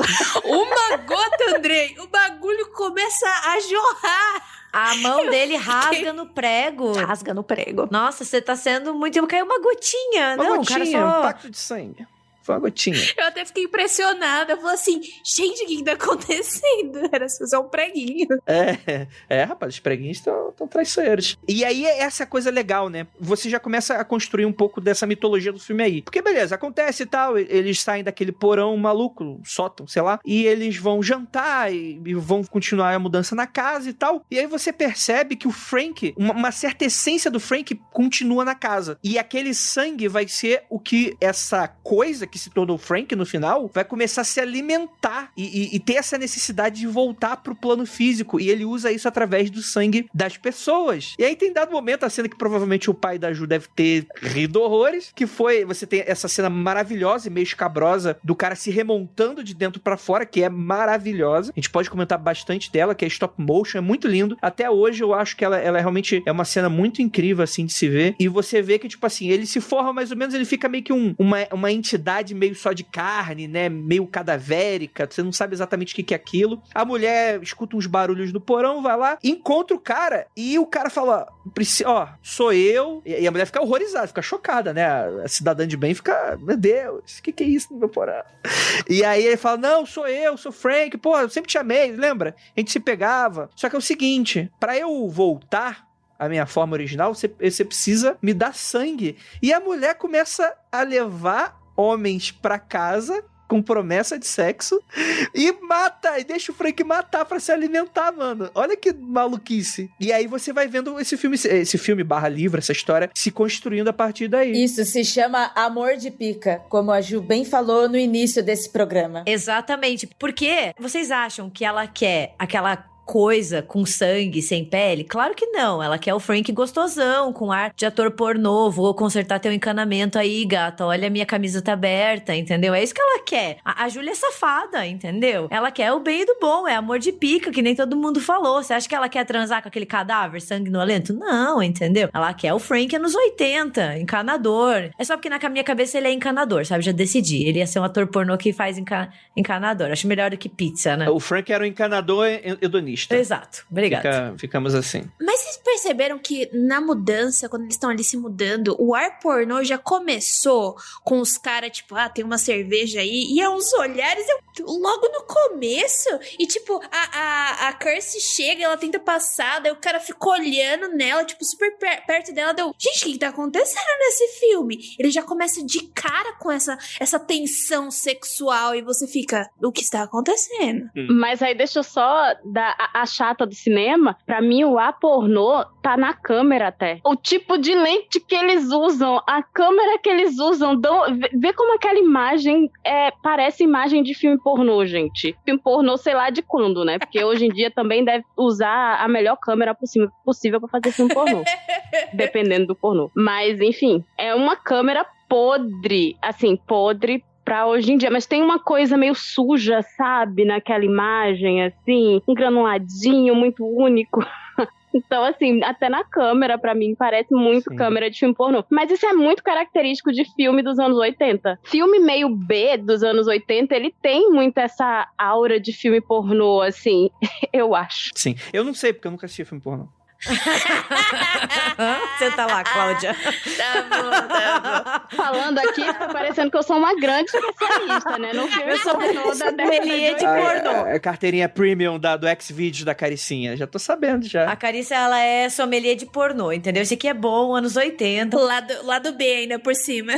Uma gota, Andrei! O bagulho começa a jorrar! A mão dele rasga no prego. Rasga no prego. Nossa, você tá sendo muito... Caiu uma gotinha. Uma não, gotinha, o cara só... um pacto de sangue. Foi uma gotinha. Eu até fiquei impressionada. Eu falei assim, gente, o que tá acontecendo? Era só um preguinho. Rapaz, os preguinhos estão traiçoeiros. E aí, essa coisa legal, né? Você já começa a construir um pouco dessa mitologia do filme aí. Porque, beleza, acontece e tal, eles saem daquele porão maluco, sótão, sei lá, e eles vão jantar e vão continuar a mudança na casa e tal. E aí você percebe que o Frank, uma certa essência do Frank continua na casa. E aquele sangue vai ser o que essa coisa que se tornou o Frank no final, vai começar a se alimentar e ter essa necessidade de voltar pro plano físico, e ele usa isso através do sangue das pessoas. E aí tem dado momento, a cena que provavelmente o pai da Ju deve ter rido horrores, que foi, você tem essa cena maravilhosa e meio escabrosa do cara se remontando de dentro pra fora, que é maravilhosa. A gente pode comentar bastante dela, que é stop motion, é muito lindo. Até hoje eu acho que ela realmente é uma cena muito incrível, assim, de se ver. E você vê que, tipo assim, ele se forma mais ou menos, ele fica meio que uma entidade meio só de carne, né? Meio cadavérica, você não sabe exatamente o que é aquilo. A mulher escuta uns barulhos no porão, vai lá, encontra o cara, e o cara fala, sou eu. E a mulher fica horrorizada, fica chocada, né? A cidadã de bem fica, meu Deus, o que é isso no meu porão? E aí ele fala, não, sou eu, sou Frank, pô, eu sempre te amei, lembra? A gente se pegava. Só que é o seguinte, pra eu voltar a minha forma original, você precisa me dar sangue. E a mulher começa a levar homens pra casa com promessa de sexo e mata, e deixa o Frank matar pra se alimentar, mano. Olha que maluquice. E aí você vai vendo esse filme barra livro, essa história se construindo a partir daí. Isso se chama Amor de Pica, como a Ju bem falou no início desse programa. Exatamente, porque vocês acham que ela quer aquela coisa com sangue, sem pele? Claro que não. Ela quer o Frank gostosão, com ar de ator pornô. Vou consertar teu encanamento aí, gata. Olha, a minha camisa tá aberta, entendeu? É isso que ela quer. A Júlia é safada, entendeu? Ela quer o bem e do bom. É amor de pica, que nem todo mundo falou. Você acha que ela quer transar com aquele cadáver sanguinolento? Não, entendeu? Ela quer o Frank anos 80, encanador. É só porque na minha cabeça ele é encanador, sabe? Já decidi. Ele ia ser um ator pornô que faz encanador. Acho melhor do que pizza, né? O Frank era um encanador hedonista. lista. Exato. Obrigado. Ficamos assim. Mas vocês perceberam que na mudança, quando eles estão ali se mudando, o ar pornô já começou com os caras, tipo, tem uma cerveja aí, e é uns olhares logo no começo, e tipo, a Kirsty chega, ela tenta passar, daí o cara fica olhando nela, tipo, super perto dela, deu, gente, o que tá acontecendo nesse filme? Ele já começa de cara com essa tensão sexual, e você fica, o que está acontecendo? Mas aí deixa eu só dar a chata do cinema, pra mim o ar pornô tá na câmera até. O tipo de lente que eles usam, a câmera que eles usam, vê como aquela imagem parece imagem de filme pornô, gente. Filme pornô, sei lá de quando, né? Porque hoje em dia também deve usar a melhor câmera possível pra fazer filme pornô. Dependendo do pornô. Mas, enfim, é uma câmera podre, assim, podre pra hoje em dia, mas tem uma coisa meio suja, sabe, naquela imagem, assim, um granuladinho muito único. Então, assim, até na câmera, pra mim, parece muito câmera de filme pornô. Mas isso é muito característico de filme dos anos 80. Filme meio B dos anos 80, ele tem muito essa aura de filme pornô, assim, eu acho. Sim, eu não sei, porque eu nunca assisti filme pornô. Senta lá, Cláudia. Tá bom. Falando aqui, tá parecendo que eu sou uma grande especialista, né? No filme Eu sou pornô da sommelier de pornô. A carteirinha premium do Xvideos da Caricinha. Já tô sabendo, já. A Carícia, ela é sommelier de pornô, entendeu? Esse aqui é bom, anos 80. Lado B ainda por cima.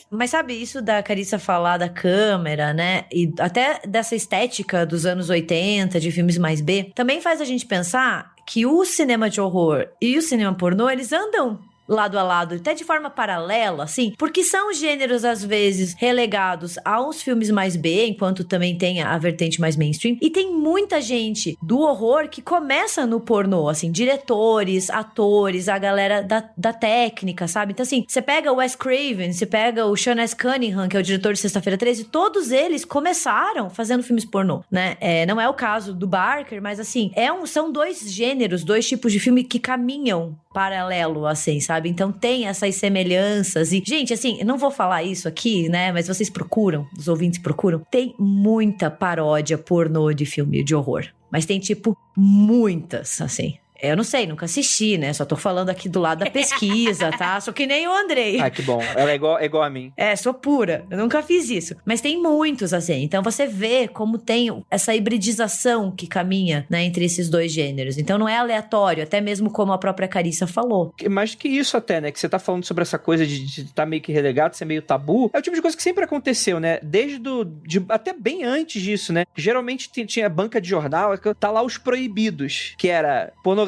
Mas sabe, isso da Carissa falar da câmera, né? E até dessa estética dos anos 80, de filmes mais B, também faz a gente pensar que o cinema de horror e o cinema pornô, eles andam lado a lado, até de forma paralela, assim, porque são gêneros, às vezes, relegados a uns filmes mais B, enquanto também tem a vertente mais mainstream, e tem muita gente do horror que começa no pornô, assim, diretores, atores, a galera da técnica, sabe? Então, assim, você pega o Wes Craven, você pega o Sean S. Cunningham, que é o diretor de Sexta-feira 13, todos eles começaram fazendo filmes pornô, né? Não é o caso do Barker, mas, assim, são dois gêneros, dois tipos de filme que caminham paralelo, assim, sabe? Então tem essas semelhanças e, gente, assim, eu não vou falar isso aqui, né? Mas vocês procuram, os ouvintes procuram. Tem muita paródia pornô de filme de horror. Mas tem, tipo, muitas, assim. Eu não sei, nunca assisti, né? Só tô falando aqui do lado da pesquisa, tá? Sou que nem o Andrei. Ah, que bom. Ela é igual a mim. Sou pura. Eu nunca fiz isso. Mas tem muitos, assim. Então você vê como tem essa hibridização que caminha, né, entre esses dois gêneros. Então não é aleatório, até mesmo como a própria Carissa falou. Mais do que isso até, né? Que você tá falando sobre essa coisa de estar meio que relegado, ser meio tabu. É o tipo de coisa que sempre aconteceu, né? Desde até bem antes disso, né? Geralmente tinha banca de jornal, tá lá os proibidos, que era pornografia,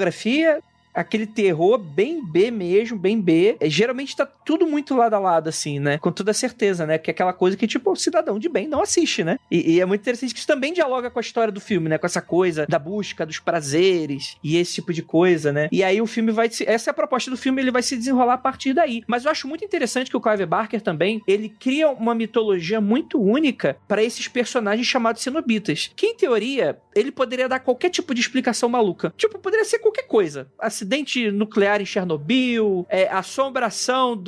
aquele terror bem B mesmo, bem B. Geralmente tá tudo muito lado a lado, assim, né? Com toda certeza, né? Que é aquela coisa que, tipo, o cidadão de bem não assiste, né? E é muito interessante que isso também dialoga com a história do filme, né? Com essa coisa da busca dos prazeres e esse tipo de coisa, né? E aí o filme essa é a proposta do filme, ele vai se desenrolar a partir daí. Mas eu acho muito interessante que o Clive Barker também, ele cria uma mitologia muito única para esses personagens chamados cenobitas. Que, em teoria, ele poderia dar qualquer tipo de explicação maluca. Tipo, poderia ser qualquer coisa. Acidente nuclear em Chernobyl, assombração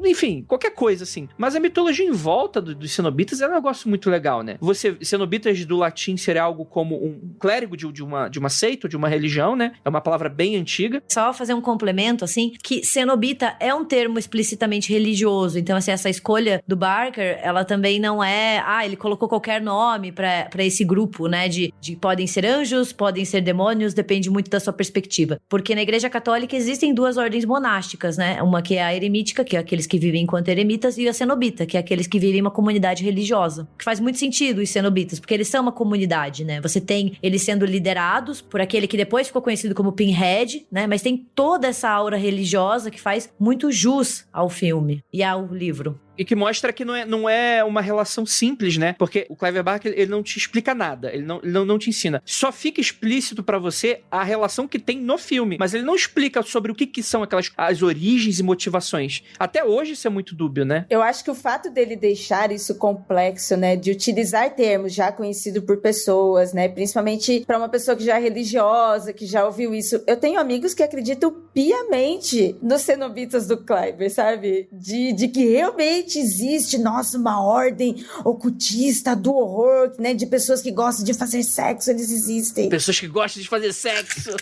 enfim, qualquer coisa, assim. Mas a mitologia em volta dos cenobitas é um negócio muito legal, né? Cenobitas do latim seria algo como um clérigo de uma seita, de uma religião, né? É uma palavra bem antiga. Só fazer um complemento, assim, que cenobita é um termo explicitamente religioso. Então, assim, essa escolha do Barker, ela também não é... ele colocou qualquer nome pra esse grupo, né? De podem ser anjos, podem ser demônios, depende muito da sua perspectiva. Porque na Igreja Católica existem duas ordens monásticas, né? Uma que é a eremítica, que é aqueles que vivem enquanto eremitas, e a cenobita, que é aqueles que vivem em uma comunidade religiosa. Que faz muito sentido os cenobitas, porque eles são uma comunidade, né? Você tem eles sendo liderados por aquele que depois ficou conhecido como Pinhead, né? Mas tem toda essa aura religiosa que faz muito jus ao filme e ao livro. E que mostra que não é uma relação simples, né? Porque o Clive Barker, ele não te explica nada. Ele não te ensina. Só fica explícito pra você a relação que tem no filme. Mas mas ele não explica sobre o que são as origens e motivações. Até hoje isso é muito dúbio, né? Eu acho que o fato dele deixar isso complexo, né, de utilizar termos já conhecidos por pessoas, né, principalmente para uma pessoa que já é religiosa, que já ouviu isso. Eu tenho amigos que acreditam piamente nos cenobitas do Kleiber, sabe? De que realmente existe, nossa, uma ordem ocultista do horror, né, de pessoas que gostam de fazer sexo, eles existem. Pessoas que gostam de fazer sexo.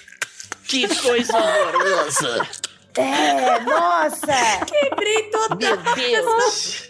Que coisa horrorosa. Nossa! Quebrei toda. Meu Deus.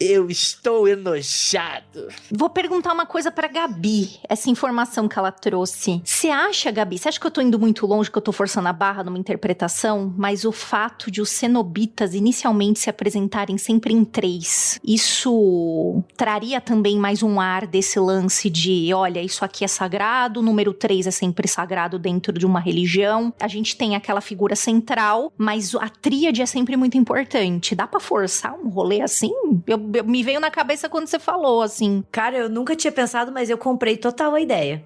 Eu estou enojado. Vou perguntar uma coisa pra Gabi, essa informação que ela trouxe. Você acha, Gabi, você acha que eu tô indo muito longe, que eu tô forçando a barra numa interpretação? Mas o fato de os cenobitas inicialmente se apresentarem sempre em 3, isso traria também mais um ar desse lance de, olha, isso aqui é sagrado, o número 3 é sempre sagrado dentro de uma religião. A gente tem aquela figura central, mas a tríade é sempre muito importante. Dá pra forçar um rolê assim? Me veio na cabeça quando você falou, assim. Cara, eu nunca tinha pensado, mas eu comprei total a ideia.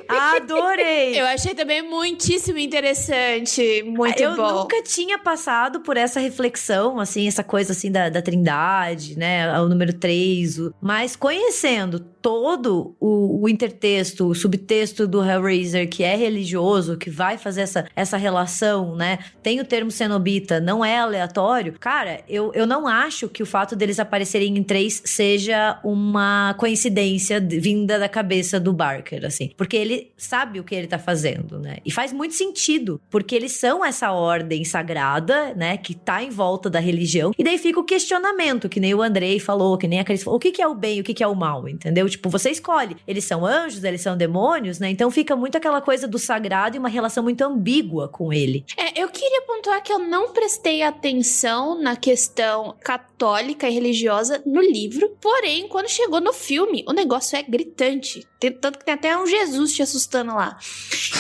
Adorei! Eu achei também muitíssimo interessante, muito bom. Eu nunca tinha passado por essa reflexão, assim, essa coisa assim da trindade, né, o número 3, mas conhecendo todo o intertexto, o subtexto do Hellraiser, que é religioso, que vai fazer essa relação, né, tem o termo cenobita, não é aleatório, cara, eu não acho que o fato deles aparecerem em 3 seja uma coincidência vinda da cabeça do Barker, assim, porque ele sabe o que ele tá fazendo, né, e faz muito sentido, porque eles são essa ordem sagrada, né, que tá em volta da religião, e daí fica o questionamento, que nem o Andrei falou, que nem a Cris falou, o que é o bem e o que é o mal, entendeu? Tipo, você escolhe, eles são anjos, eles são demônios, né, então fica muito aquela coisa do sagrado e uma relação muito ambígua com ele. Eu queria pontuar que eu não prestei atenção na questão católica e religiosa no livro, porém, quando chegou no filme, o negócio é gritante. Tanto que tem até um Jesus te assustando lá.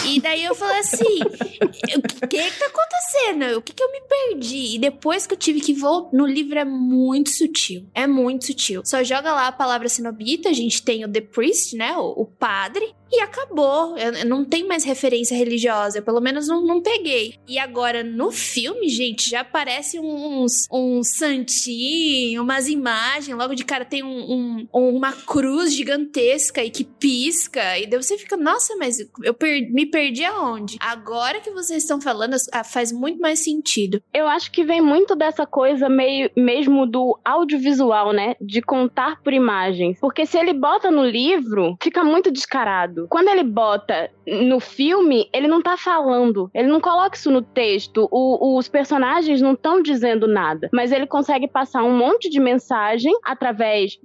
E daí eu falei assim, o que tá acontecendo? O que eu me perdi? E depois que eu tive que voltar, no livro é muito sutil. É muito sutil. Só joga lá a palavra cenobita, a gente tem o The Priest, né, o padre, e acabou. Eu não tem mais referência religiosa, eu pelo menos não peguei. E agora, no filme, gente, já aparece uns santinhos, umas imagens, logo de cara tem uma cruz gigantesca e que pisca, e daí você fica, nossa, mas eu me perdi aonde? Agora que vocês estão falando, faz muito mais sentido. Eu acho que vem muito dessa coisa meio mesmo do audiovisual, né? De contar por imagens. Porque se ele bota no livro, fica muito descarado. Quando ele bota no filme, ele não tá falando. Ele não coloca isso no texto. Os personagens não estão dizendo nada. Mas ele consegue passar um monte de mensagem através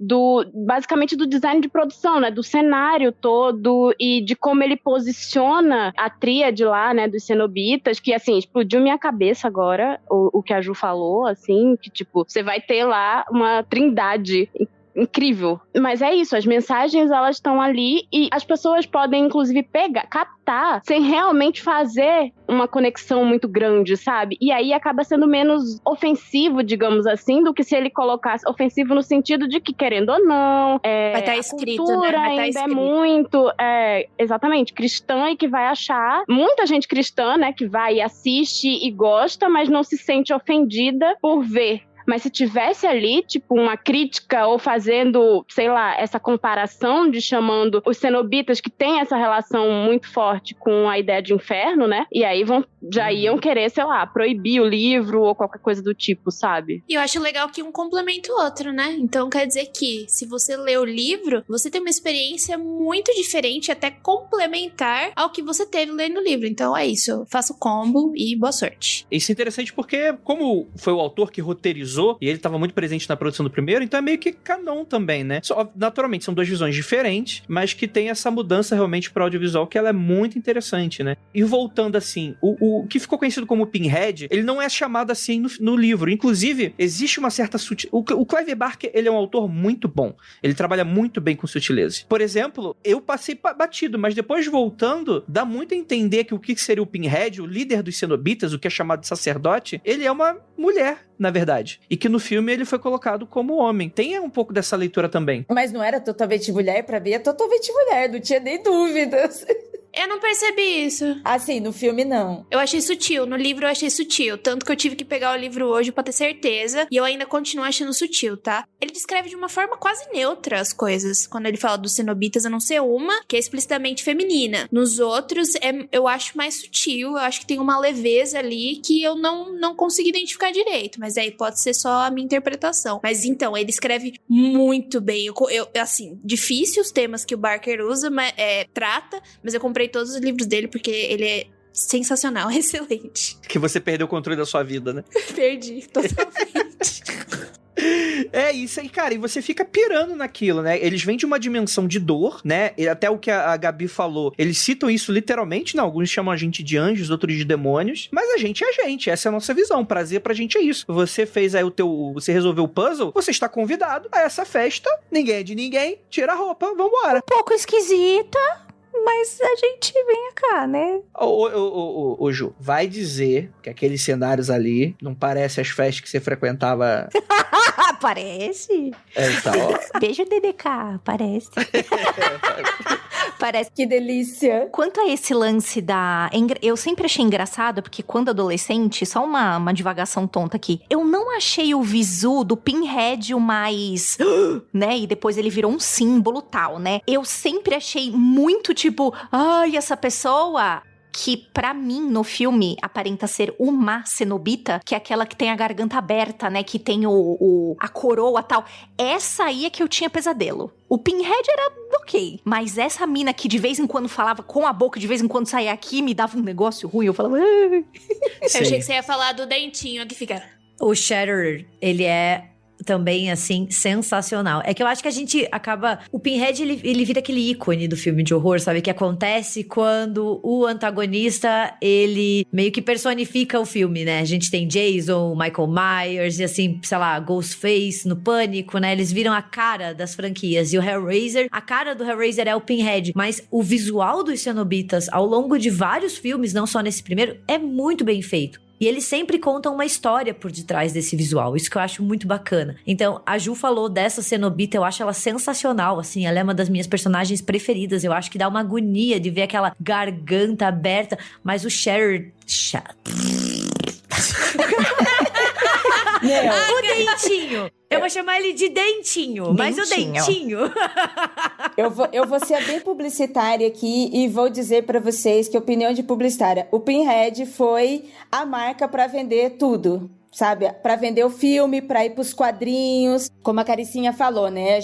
basicamente do design de produção, né? Do cenário todo e de como ele posiciona a tríade lá, né? Dos cenobitas, que, assim, explodiu minha cabeça agora, o que a Ju falou, assim, que, tipo, você vai ter lá uma trindade incrível. Mas é isso, as mensagens, elas estão ali e as pessoas podem, inclusive, captar sem realmente fazer uma conexão muito grande, sabe? E aí acaba sendo menos ofensivo, digamos assim, do que se ele colocasse ofensivo no sentido de que, querendo ou não, vai estar escrito, a cultura, né? Vai ainda escrito. É muito, exatamente, cristã e que vai achar, muita gente cristã, né, que vai e assiste e gosta, mas não se sente ofendida por ver. Mas se tivesse ali, tipo, uma crítica ou fazendo, sei lá, essa comparação de chamando os cenobitas que tem essa relação muito forte com a ideia de inferno, né? E aí já iam querer, sei lá, proibir o livro ou qualquer coisa do tipo, sabe? E eu acho legal que um complementa o outro, né? Então quer dizer que se você lê o livro, você tem uma experiência muito diferente, até complementar ao que você teve lendo o livro. Então é isso, faça o combo e boa sorte. Isso é interessante porque, como foi o autor que roteirizou, e ele estava muito presente na produção do primeiro, então é meio que canon também, né? Naturalmente, são duas visões diferentes, mas que tem essa mudança realmente para o audiovisual, que ela é muito interessante, né? E voltando assim, o que ficou conhecido como Pinhead, ele não é chamado assim no livro. Inclusive, existe uma certa o Clive Barker, ele é um autor muito bom. Ele trabalha muito bem com sutileza. Por exemplo, eu passei batido, mas depois voltando, dá muito a entender que o que seria o Pinhead, o líder dos cenobitas, o que é chamado de sacerdote, ele é uma mulher, na verdade. E que no filme ele foi colocado como homem. Tem um pouco dessa leitura também. Mas não era totalmente mulher? Pra mim é totalmente mulher, não tinha nem dúvidas. Eu não percebi isso. Assim, no filme não. Eu achei sutil. No livro eu achei sutil. Tanto que eu tive que pegar o livro hoje pra ter certeza. E eu ainda continuo achando sutil, tá? Ele descreve de uma forma quase neutra as coisas. Quando ele fala dos cenobitas, a não ser uma, que é explicitamente feminina. Nos outros, eu acho mais sutil. Eu acho que tem uma leveza ali que eu não consegui identificar direito. Mas aí pode ser só a minha interpretação. Mas então, ele escreve muito bem. Assim, difícil os temas que o Barker usa, trata. Mas eu comprei todos os livros dele porque ele é sensacional, excelente. Que você perdeu o controle da sua vida, né? Perdi, totalmente. É isso aí, cara, e você fica pirando naquilo, né? Eles vêm de uma dimensão de dor, né? E até o que a Gabi falou, eles citam isso literalmente, né? Alguns chamam a gente de anjos, outros de demônios, mas a gente é a gente, essa é a nossa visão. Prazer pra gente é isso. Você fez aí você resolveu o puzzle, você está convidado a essa festa, ninguém é de ninguém, tira a roupa, vambora. Um pouco esquisita, mas a gente vem cá, né? Ô, Ju, vai dizer que aqueles cenários ali não parecem as festas que você frequentava... Parece. Tá, ó. Beijo, DDK, parece. Parece. Que delícia. Quanto a esse lance eu sempre achei engraçado, porque quando adolescente, só uma divagação tonta aqui, eu não achei o visu do Pinhead o mais... né? E depois ele virou um símbolo tal, né? Eu sempre achei muito tipo... Ai, essa pessoa... que pra mim, no filme, aparenta ser uma cenobita, que é aquela que tem a garganta aberta, né, que tem a coroa e tal. Essa aí é que eu tinha pesadelo. O Pinhead era ok, mas essa mina que de vez em quando falava com a boca, de vez em quando saía aqui, me dava um negócio ruim, eu falava... Eu achei que você ia falar do dentinho que fica... O Shatter, ele é... também, assim, sensacional. É que eu acho que a gente acaba... O Pinhead, ele vira aquele ícone do filme de horror, sabe? Que acontece quando o antagonista, ele meio que personifica o filme, né? A gente tem Jason, Michael Myers e, assim, sei lá, Ghostface no Pânico, né? Eles viram a cara das franquias. E o Hellraiser, a cara do Hellraiser é o Pinhead. Mas o visual dos cenobitas, ao longo de vários filmes, não só nesse primeiro, é muito bem feito. E eles sempre contam uma história por detrás desse visual. Isso que eu acho muito bacana. Então, a Ju falou dessa cenobita, eu acho ela sensacional, assim. Ela é uma das minhas personagens preferidas. Eu acho que dá uma agonia de ver aquela garganta aberta. Mas o Shatter... O dentinho. Eu vou chamar ele de dentinho. Mas o dentinho. Eu vou ser bem publicitária aqui e vou dizer pra vocês que, opinião de publicitária, o Pinhead foi a marca pra vender tudo. Sabe, pra vender o filme, pra ir pros quadrinhos, como a Caricinha falou, né,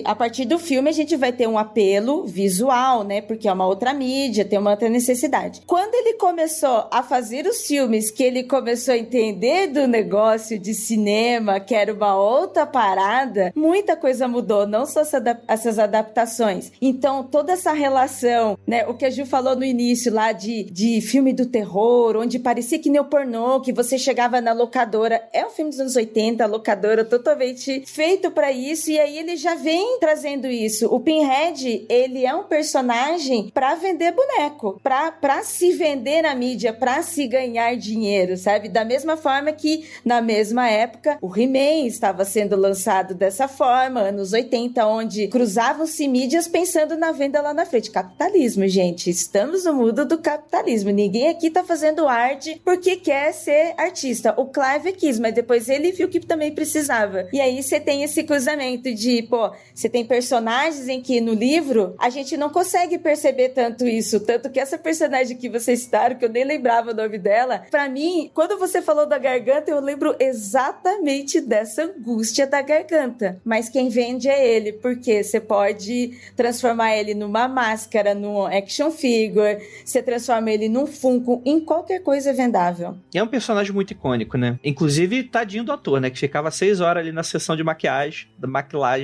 a partir do filme, a gente vai ter um apelo visual, né, porque é uma outra mídia, tem uma outra necessidade. Quando ele começou a fazer os filmes, que ele começou a entender do negócio de cinema, que era uma outra parada, muita coisa mudou, não só essas adaptações. Então, toda essa relação, né, o que a Ju falou no início lá de filme do terror, onde parecia que nem o pornô, que você chegava na locadora. É um filme dos anos 80, a locadora totalmente feito pra isso, e aí ele já vem trazendo isso. O Pinhead, ele é um personagem pra vender boneco, pra se vender na mídia, pra se ganhar dinheiro, sabe? Da mesma forma que, na mesma época, o He-Man estava sendo lançado dessa forma, anos 80, onde cruzavam-se mídias pensando na venda lá na frente. Capitalismo, gente. Estamos no mundo do capitalismo. Ninguém aqui tá fazendo arte porque quer ser artista. O Clive quis, mas depois ele viu que também precisava. E aí você tem esse cruzamento de, você tem personagens em que no livro a gente não consegue perceber tanto isso, tanto que essa personagem que vocês citaram, que eu nem lembrava o nome dela, pra mim, quando você falou da garganta, eu lembro exatamente dessa angústia da garganta. Mas quem vende é ele, porque você pode transformar ele numa máscara, num action figure, você transforma ele num Funko, em qualquer coisa vendável. É um personagem muito icônico, né? Inclusive, tadinho do ator, né? Que ficava 6 horas ali na sessão de maquiagem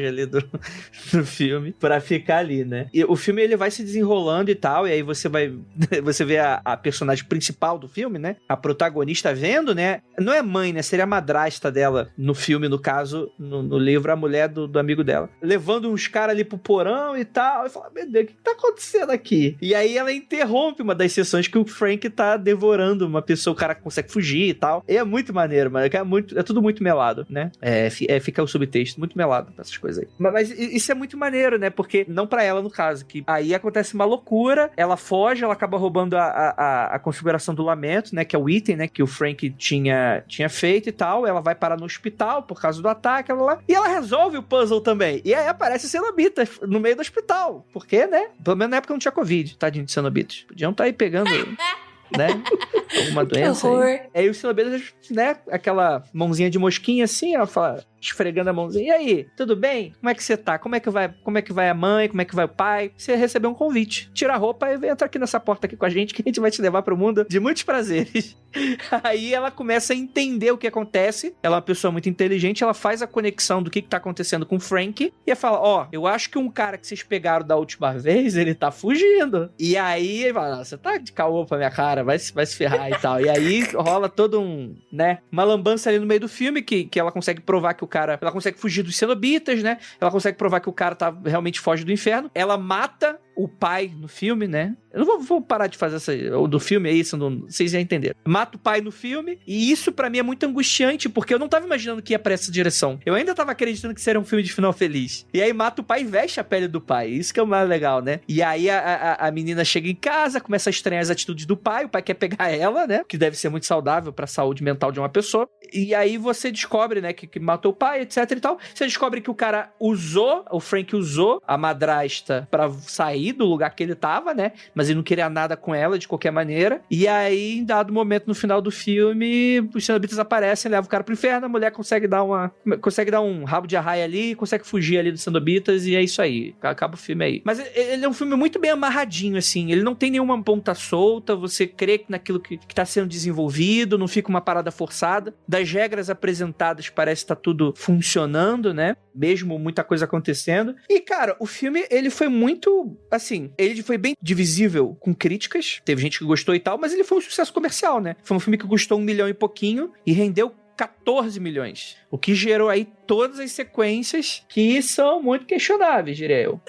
ali do filme, pra ficar ali, né? E o filme, ele vai se desenrolando e tal, e aí você vê a personagem principal do filme, né? A protagonista vendo, né? Não é mãe, né? Seria a madrasta dela no filme, no caso, no livro, a mulher do amigo dela. Levando uns caras ali pro porão e tal, e fala, meu Deus, o que tá acontecendo aqui? E aí ela interrompe uma das sessões que o Frank tá devorando uma pessoa, o cara consegue fugir e tal. E é muito maneiro. maneiro, mano. É tudo muito melado, né? Fica o subtexto, muito melado essas coisas aí. Mas isso é muito maneiro, né? Porque, não pra ela, no caso, que aí acontece uma loucura, ela foge, ela acaba roubando a configuração do lamento, né? Que é o item, né? Que o Frank tinha feito e tal. Ela vai parar no hospital por causa do ataque, ela lá. E ela resolve o puzzle também. E aí aparece cenobitas no meio do hospital. Por quê, né? Pelo menos na época não tinha Covid, tadinho de cenobitas. Podiam estar aí pegando... né? Alguma doença. Que horror. Aí os cenobitas, né? Aquela mãozinha de mosquinha assim, ela fala, esfregando a mãozinha. E aí, tudo bem? Como é que você tá? Como é que vai a mãe? Como é que vai o pai? Você recebeu um convite. Tira a roupa e entra aqui nessa porta aqui com a gente que a gente vai te levar pro mundo de muitos prazeres. Aí ela começa a entender o que acontece. Ela é uma pessoa muito inteligente, ela faz a conexão do que tá acontecendo com o Frank e ela fala, eu acho que um cara que vocês pegaram da última vez, ele tá fugindo. E aí, ele fala, você tá de caô pra minha cara, vai se ferrar e tal. E aí rola todo uma lambança ali no meio do filme que ela consegue provar que o cara, ela consegue fugir dos cenobitas, né? Ela consegue provar que o cara realmente foge do inferno. Ela mata o pai no filme, né? Eu não vou parar de fazer do filme, é isso, vocês já entenderam. Mata o pai no filme, e isso pra mim é muito angustiante, porque eu não tava imaginando que ia pra essa direção. Eu ainda tava acreditando que seria um filme de final feliz. E aí mata o pai e veste a pele do pai. Isso que é o mais legal, né? E aí a menina chega em casa, começa a estranhar as atitudes do pai, o pai quer pegar ela, né? Que deve ser muito saudável pra saúde mental de uma pessoa. E aí você descobre, né, que matou o pai, etc e tal. Você descobre que o Frank usou a madrasta pra sair do lugar que ele tava, né? Mas ele não queria nada com ela de qualquer maneira. E aí, em dado momento, no final do filme, os cenobitas aparecem, levam o cara pro inferno, a mulher consegue dar um rabo de arraia ali, consegue fugir ali dos cenobitas, e é isso aí. Acaba o filme aí. Mas ele é um filme muito bem amarradinho, assim. Ele não tem nenhuma ponta solta, você crê naquilo que tá sendo desenvolvido, não fica uma parada forçada. Das regras apresentadas, parece que tá tudo funcionando, né? Mesmo muita coisa acontecendo. E, cara, o filme, ele foi muito, assim, ele foi bem divisível com críticas, teve gente que gostou e tal, mas ele foi um sucesso comercial, né? Foi um filme que custou 1 milhão e pouquinho e rendeu 14 milhões. O que gerou aí todas as sequências que são muito questionáveis, diria eu.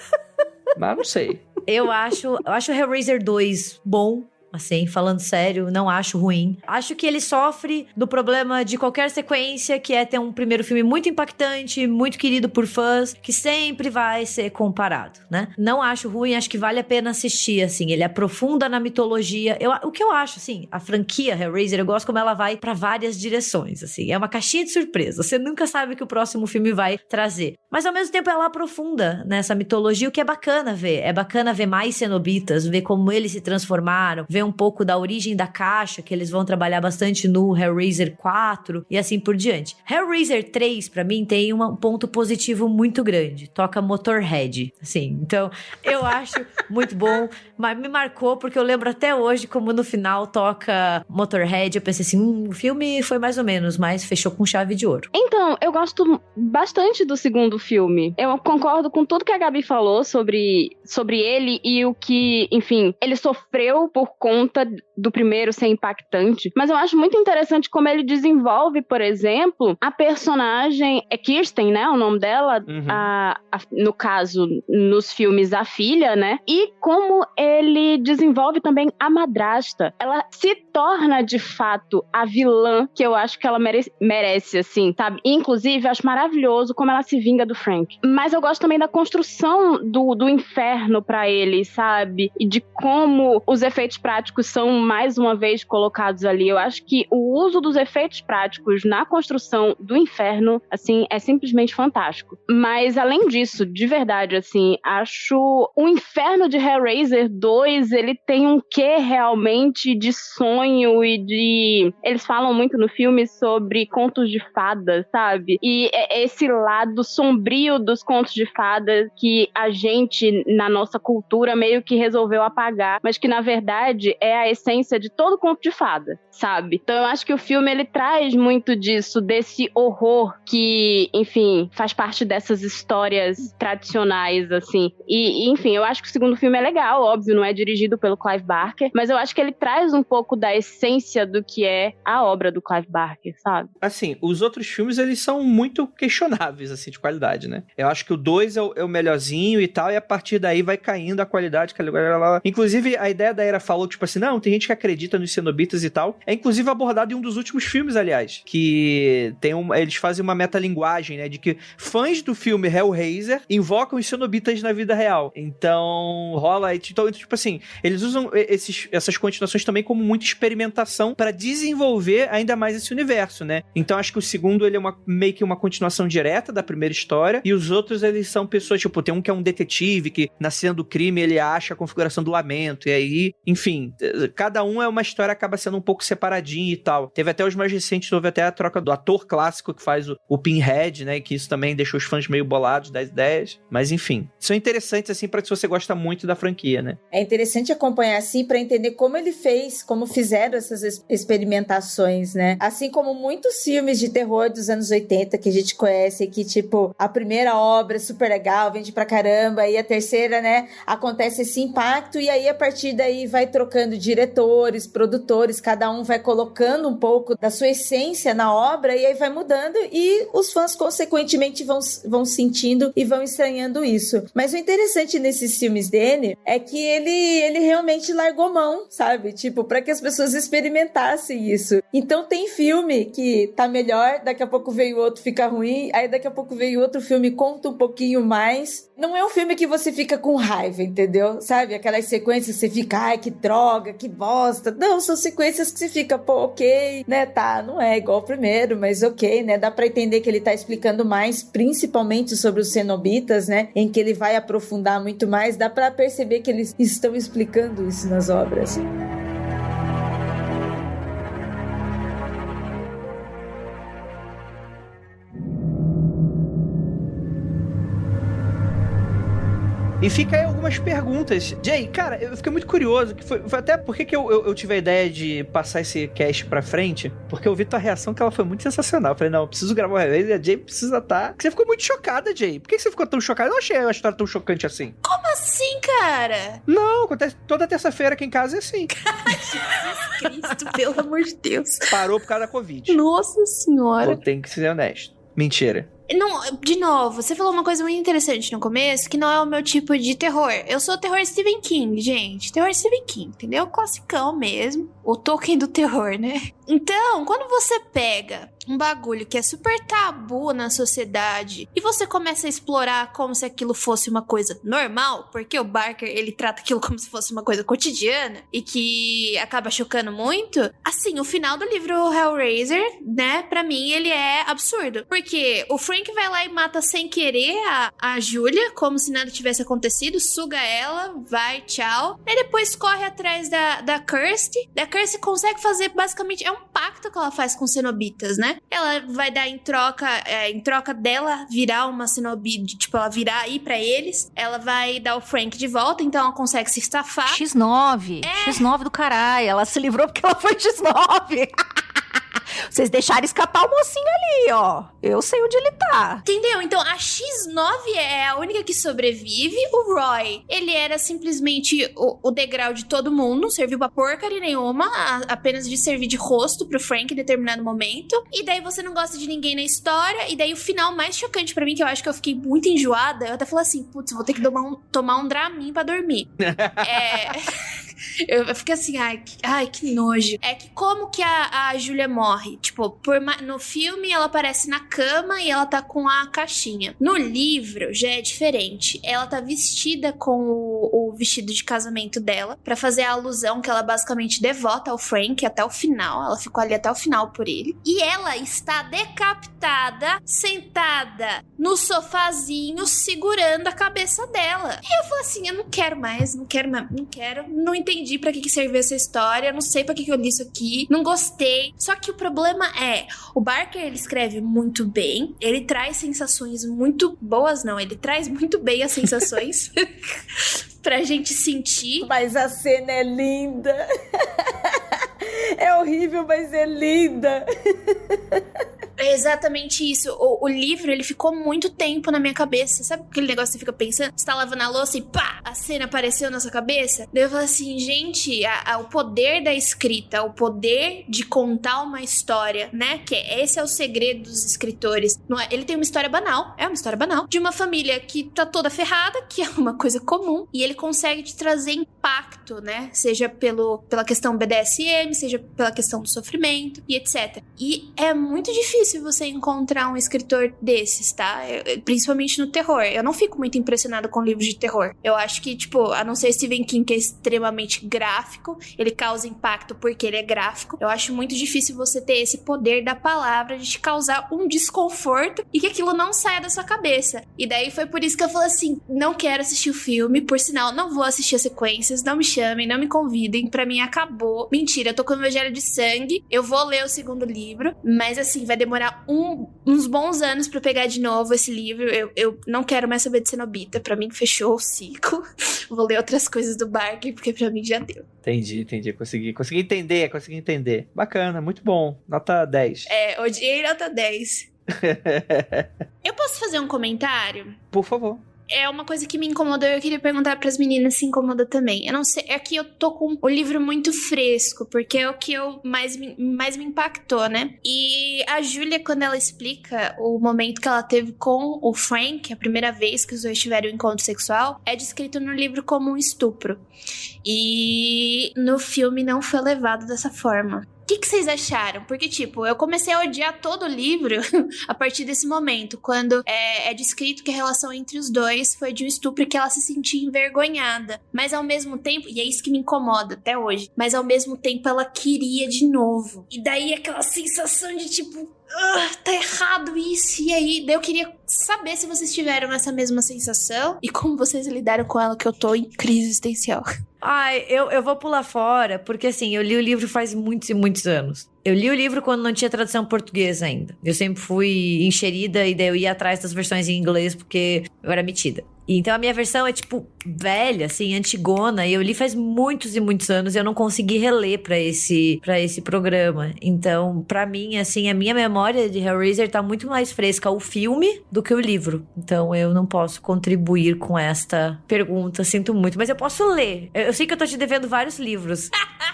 Mas não sei. Eu acho Hellraiser 2 bom. Assim, falando sério, não acho ruim. Acho que ele sofre do problema de qualquer sequência, que é ter um primeiro filme muito impactante, muito querido por fãs, que sempre vai ser comparado, né? Não acho ruim, acho que vale a pena assistir, assim. Ele aprofunda na mitologia. O que eu acho, assim, a franquia Hellraiser, eu gosto como ela vai pra várias direções, assim. É uma caixinha de surpresa. Você nunca sabe o que o próximo filme vai trazer. Mas, ao mesmo tempo, ela aprofunda nessa mitologia, o que é bacana ver. É bacana ver mais cenobitas, ver como eles se transformaram, ver um pouco da origem da caixa, que eles vão trabalhar bastante no Hellraiser 4 e assim por diante. Hellraiser 3, pra mim, tem um ponto positivo muito grande. Toca Motorhead, assim. Então, eu acho muito bom, mas me marcou porque eu lembro até hoje como no final toca Motorhead. Eu pensei assim, o filme foi mais ou menos, mas fechou com chave de ouro. Então, eu gosto bastante do segundo filme. Eu concordo com tudo que a Gabi falou sobre ele e o que, enfim, ele sofreu por conta do primeiro ser impactante, mas eu acho muito interessante como ele desenvolve, por exemplo, a personagem, é Kirsten, né, o nome dela, no caso, nos filmes, a filha, né, e como ele desenvolve também a madrasta. Ela se torna, de fato, a vilã que eu acho que ela merece, assim, sabe? Inclusive, eu acho maravilhoso como ela se vinga do Frank. Mas eu gosto também da construção do inferno pra ele, sabe? E de como os efeitos práticos são mais uma vez colocados ali. Eu acho que o uso dos efeitos práticos na construção do inferno, assim, é simplesmente fantástico. Mas além disso, de verdade, assim, acho o inferno de Hellraiser 2, ele tem um quê realmente de sonho e de... Eles falam muito no filme sobre contos de fadas, sabe? E é esse lado sombrio dos contos de fadas que a gente, na nossa cultura, meio que resolveu apagar, mas que, na verdade, é a essência de todo conto de fada, sabe? Então eu acho que o filme, ele traz muito disso, desse horror que, enfim, faz parte dessas histórias tradicionais, assim. E enfim, eu acho que o segundo filme é legal, óbvio, não é dirigido pelo Clive Barker, mas eu acho que ele traz um pouco da essência do que é a obra do Clive Barker, sabe? Assim, os outros filmes, eles são muito questionáveis, assim, de qualidade, né? Eu acho que o 2 é o melhorzinho e tal, e a partir daí vai caindo a qualidade. Inclusive, a ideia da Era falou tipo assim, não, tem gente que acredita nos cenobitas e tal. É inclusive abordado em um dos últimos filmes, aliás, que eles fazem uma metalinguagem, né, de que fãs do filme Hellraiser invocam os cenobitas na vida real. Então, rola... Então, tipo assim, eles usam essas continuações também como muita experimentação para desenvolver ainda mais esse universo, né? Então, acho que o segundo, ele é meio que uma continuação direta da primeira história, e os outros, eles são pessoas, tipo, tem um que é um detetive, que na cena do crime, ele acha a configuração do lamento, e aí, enfim, cada um é uma história, acaba sendo um pouco separadinho e tal. Teve até os mais recentes, houve até a troca do ator clássico que faz o Pinhead, né, que isso também deixou os fãs meio bolados das ideias, mas enfim, são interessantes, assim, pra se você gosta muito da franquia, né? É interessante acompanhar, assim, pra entender como ele fez, como fizeram essas experimentações, né? Assim como muitos filmes de terror dos anos 80 que a gente conhece, que, tipo, a primeira obra é super legal, vende pra caramba, e a terceira, né, acontece esse impacto, e aí a partir daí vai trocando diretores, produtores, cada um vai colocando um pouco da sua essência na obra, e aí vai mudando, e os fãs consequentemente vão sentindo e vão estranhando isso. Mas o interessante nesses filmes dele é que ele realmente largou mão, sabe? Tipo, pra que as pessoas experimentassem isso. Então tem filme que tá melhor, daqui a pouco veio outro, fica ruim, aí daqui a pouco veio outro filme, conta um pouquinho mais. Não é um filme que você fica com raiva, entendeu? Sabe? Aquelas sequências que você fica, ai, que droga, que bosta. Não, são sequências que você fica, pô, ok, né? Tá, não é igual o primeiro, mas ok, né? Dá pra entender que ele tá explicando mais, principalmente sobre os cenobitas, né? Em que ele vai aprofundar muito mais. Dá pra perceber que eles estão explicando isso nas obras. E fica aí algumas perguntas. Jay, cara, eu fiquei muito curioso, que foi até porque que eu tive a ideia de passar esse cast pra frente, porque eu vi tua reação, que ela foi muito sensacional. Eu falei, não, eu preciso gravar uma vez, e a Jay precisa estar... Você ficou muito chocada, Jay. Por que você ficou tão chocada? Eu não achei a história tão chocante assim. Como assim, cara? Não, acontece toda terça-feira aqui em casa é assim. Jesus Cristo, pelo amor de Deus. Parou por causa da Covid. Nossa senhora. Eu tenho que ser honesto. Mentira. Não, de novo, você falou uma coisa muito interessante no começo, que não é o meu tipo de terror. Eu sou terror Stephen King, gente. Terror Stephen King, entendeu? Classicão mesmo. O Tolkien do terror, né? Então, quando você pega um bagulho que é super tabu na sociedade e você começa a explorar como se aquilo fosse uma coisa normal, porque o Barker, ele trata aquilo como se fosse uma coisa cotidiana e que acaba chocando muito, assim, o final do livro Hellraiser, né, pra mim ele é absurdo, porque o Frank vai lá e mata sem querer a Julia, como se nada tivesse acontecido, suga ela, vai, tchau, e depois corre atrás da Kirsty. Da Kirsty consegue fazer basicamente, é um pacto que ela faz com cenobitas, né? Ela vai dar em troca dela virar uma cenobita, tipo, ela virar aí pra eles, ela vai dar o Frank de volta, então ela consegue se estafar. X9 do caralho, ela se livrou porque ela foi X9. Vocês deixaram escapar o mocinho ali, ó. Eu sei onde ele tá. Entendeu? Então, a X9 é a única que sobrevive. O Roy, ele era simplesmente o degrau de todo mundo. Não serviu pra porcaria nenhuma. Apenas de servir de rosto pro Frank em determinado momento. E daí você não gosta de ninguém na história. E daí o final mais chocante pra mim, que eu acho que eu fiquei muito enjoada. Eu até falei assim, putz, vou ter que tomar um Dramin pra dormir. Eu fiquei assim, ai, que nojo. É que como que a Julia morre? Tipo, no filme ela aparece na cama e ela tá com a caixinha. No livro já é diferente. Ela tá vestida com o vestido de casamento dela, pra fazer a alusão que ela basicamente devota ao Frank até o final. Ela ficou ali até o final por ele. E ela está decapitada, sentada no sofazinho, segurando a cabeça dela. E eu falei assim, eu não quero, não entendi pra que serviu essa história, não sei pra que eu li isso aqui, não gostei. Só que o problema é, o Barker, ele escreve muito bem, ele traz sensações muito boas, ele traz muito bem as sensações pra gente sentir. Mas a cena é linda. É horrível, mas é linda. É exatamente isso. O livro, ele ficou muito tempo na minha cabeça. Sabe aquele negócio que você fica pensando? Você tá lavando a louça e pá, a cena apareceu na sua cabeça? Daí eu falo assim, gente, o poder da escrita, o poder de contar uma história, né? Que esse é o segredo dos escritores. Não é, ele tem uma história banal, é uma história banal, de uma família que tá toda ferrada, que é uma coisa comum, e ele consegue te trazer impacto, né? Seja pela questão BDSM, seja pela questão do sofrimento e etc. E é muito difícil você encontrar um escritor desses, tá? Principalmente no terror. Eu não fico muito impressionado com livros de terror. Eu acho que, tipo, a não ser Stephen King, que é extremamente gráfico, ele causa impacto porque ele é gráfico. Eu acho muito difícil você ter esse poder da palavra de te causar um desconforto e que aquilo não saia da sua cabeça. E daí foi por isso que eu falei assim, não quero assistir o filme, por sinal, não vou assistir as sequências, não me chamem, não me convidem, pra mim acabou. Mentira, eu tô com o Evangelho de Sangue, eu vou ler o segundo livro, mas assim, vai demorar uns bons anos pra eu pegar de novo esse livro. Eu não quero mais saber de Cenobita, pra mim fechou o ciclo. Vou ler outras coisas do Barker, porque pra mim já deu. Entendi. Consegui entender. Bacana, muito bom. Nota 10. Odiei nota 10. Eu posso fazer um comentário? Por favor. É uma coisa que me incomodou e eu queria perguntar pras meninas se incomoda também. Eu não sei, é que eu tô com o livro muito fresco, porque é o que mais me impactou, né? E a Júlia, quando ela explica o momento que ela teve com o Frank, a primeira vez que os dois tiveram um encontro sexual, é descrito no livro como um estupro. E no filme não foi levado dessa forma. O que vocês acharam? Porque, tipo, eu comecei a odiar todo o livro a partir desse momento, quando é descrito que a relação entre os dois foi de um estupro e que ela se sentia envergonhada. Mas ao mesmo tempo, e é isso que me incomoda até hoje, mas ao mesmo tempo ela queria de novo. E daí aquela sensação de, tipo, tá errado isso, e aí? Daí eu queria saber se vocês tiveram essa mesma sensação e como vocês lidaram com ela, que eu tô em crise existencial. Ai, eu vou pular fora, porque assim, eu li o livro faz muitos e muitos anos. Eu li o livro quando não tinha tradução portuguesa ainda. Eu sempre fui enxerida e daí eu ia atrás das versões em inglês porque eu era metida. Então a minha versão é tipo velha, assim, antigona, e eu li faz muitos e muitos anos e eu não consegui reler pra esse programa. Então, pra mim, assim, a minha memória de Hellraiser tá muito mais fresca o filme do que o livro. Então eu não posso contribuir com esta pergunta, sinto muito. Mas eu posso ler. Eu sei que eu tô te devendo vários livros.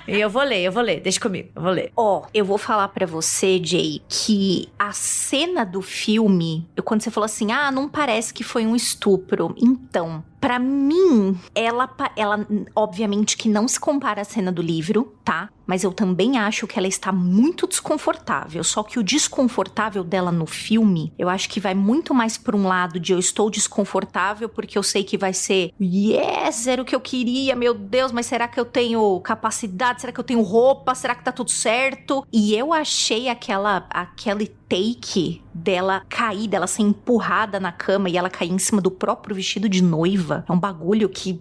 E eu vou ler, deixa comigo, eu vou ler. Eu vou falar pra você, Jay, que a cena do filme, quando você falou assim, não parece que foi um estupro. Então, pra mim, ela obviamente que não se compara à cena do livro, tá? Mas eu também acho que ela está muito desconfortável. Só que o desconfortável dela no filme, eu acho que vai muito mais por um lado de eu estou desconfortável porque eu sei que vai ser era o que eu queria, meu Deus, mas será que eu tenho capacidade? Será que eu tenho roupa? Será que tá tudo certo? E eu achei aquele take dela cair, dela ser empurrada na cama e ela cair em cima do próprio vestido de noiva. É um bagulho que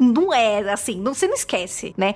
não é assim, você não esquece, né?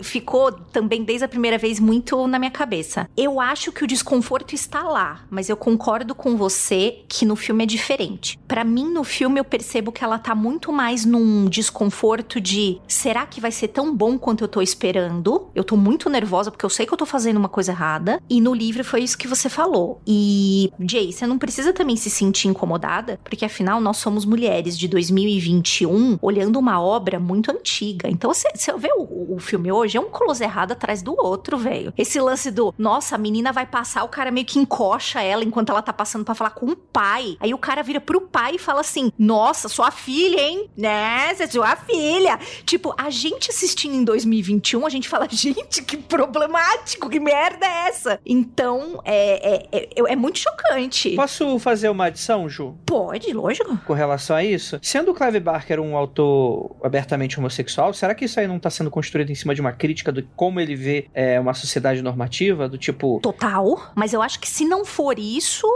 Ficou também desde a primeira vez muito na minha cabeça. Eu acho que o desconforto está lá, mas eu concordo com você que no filme é diferente. Pra mim, no filme, eu percebo que ela tá muito mais num desconforto de será que vai ser tão bom quanto eu tô esperando? Eu tô muito nervosa porque eu sei que eu tô fazendo uma coisa errada. E no livro foi isso que você falou. E, Jay, você não precisa também se sentir incomodada, porque afinal nós somos mulheres de 2021 olhando uma obra muito antiga. Então, você vê o filme hoje, é um close errado atrás do outro, velho. Esse lance do, nossa, a menina vai passar, o cara meio que encoxa ela enquanto ela tá passando pra falar com o pai. Aí o cara vira pro pai e fala assim, nossa, sua filha, hein? Né? Você é sua filha. Tipo, a gente assistindo em 2021, a gente fala, gente, que problemático, que merda é essa? Então, é muito chocante. Posso fazer uma adição, Ju? Pode, lógico. Com relação a isso? Sendo o Clive Barker um autor abertamente homossexual, será que isso aí não tá sendo construído em cima de uma crítica de como ele vê uma sociedade normativa? Do tipo... Total. Mas eu acho que se não for isso,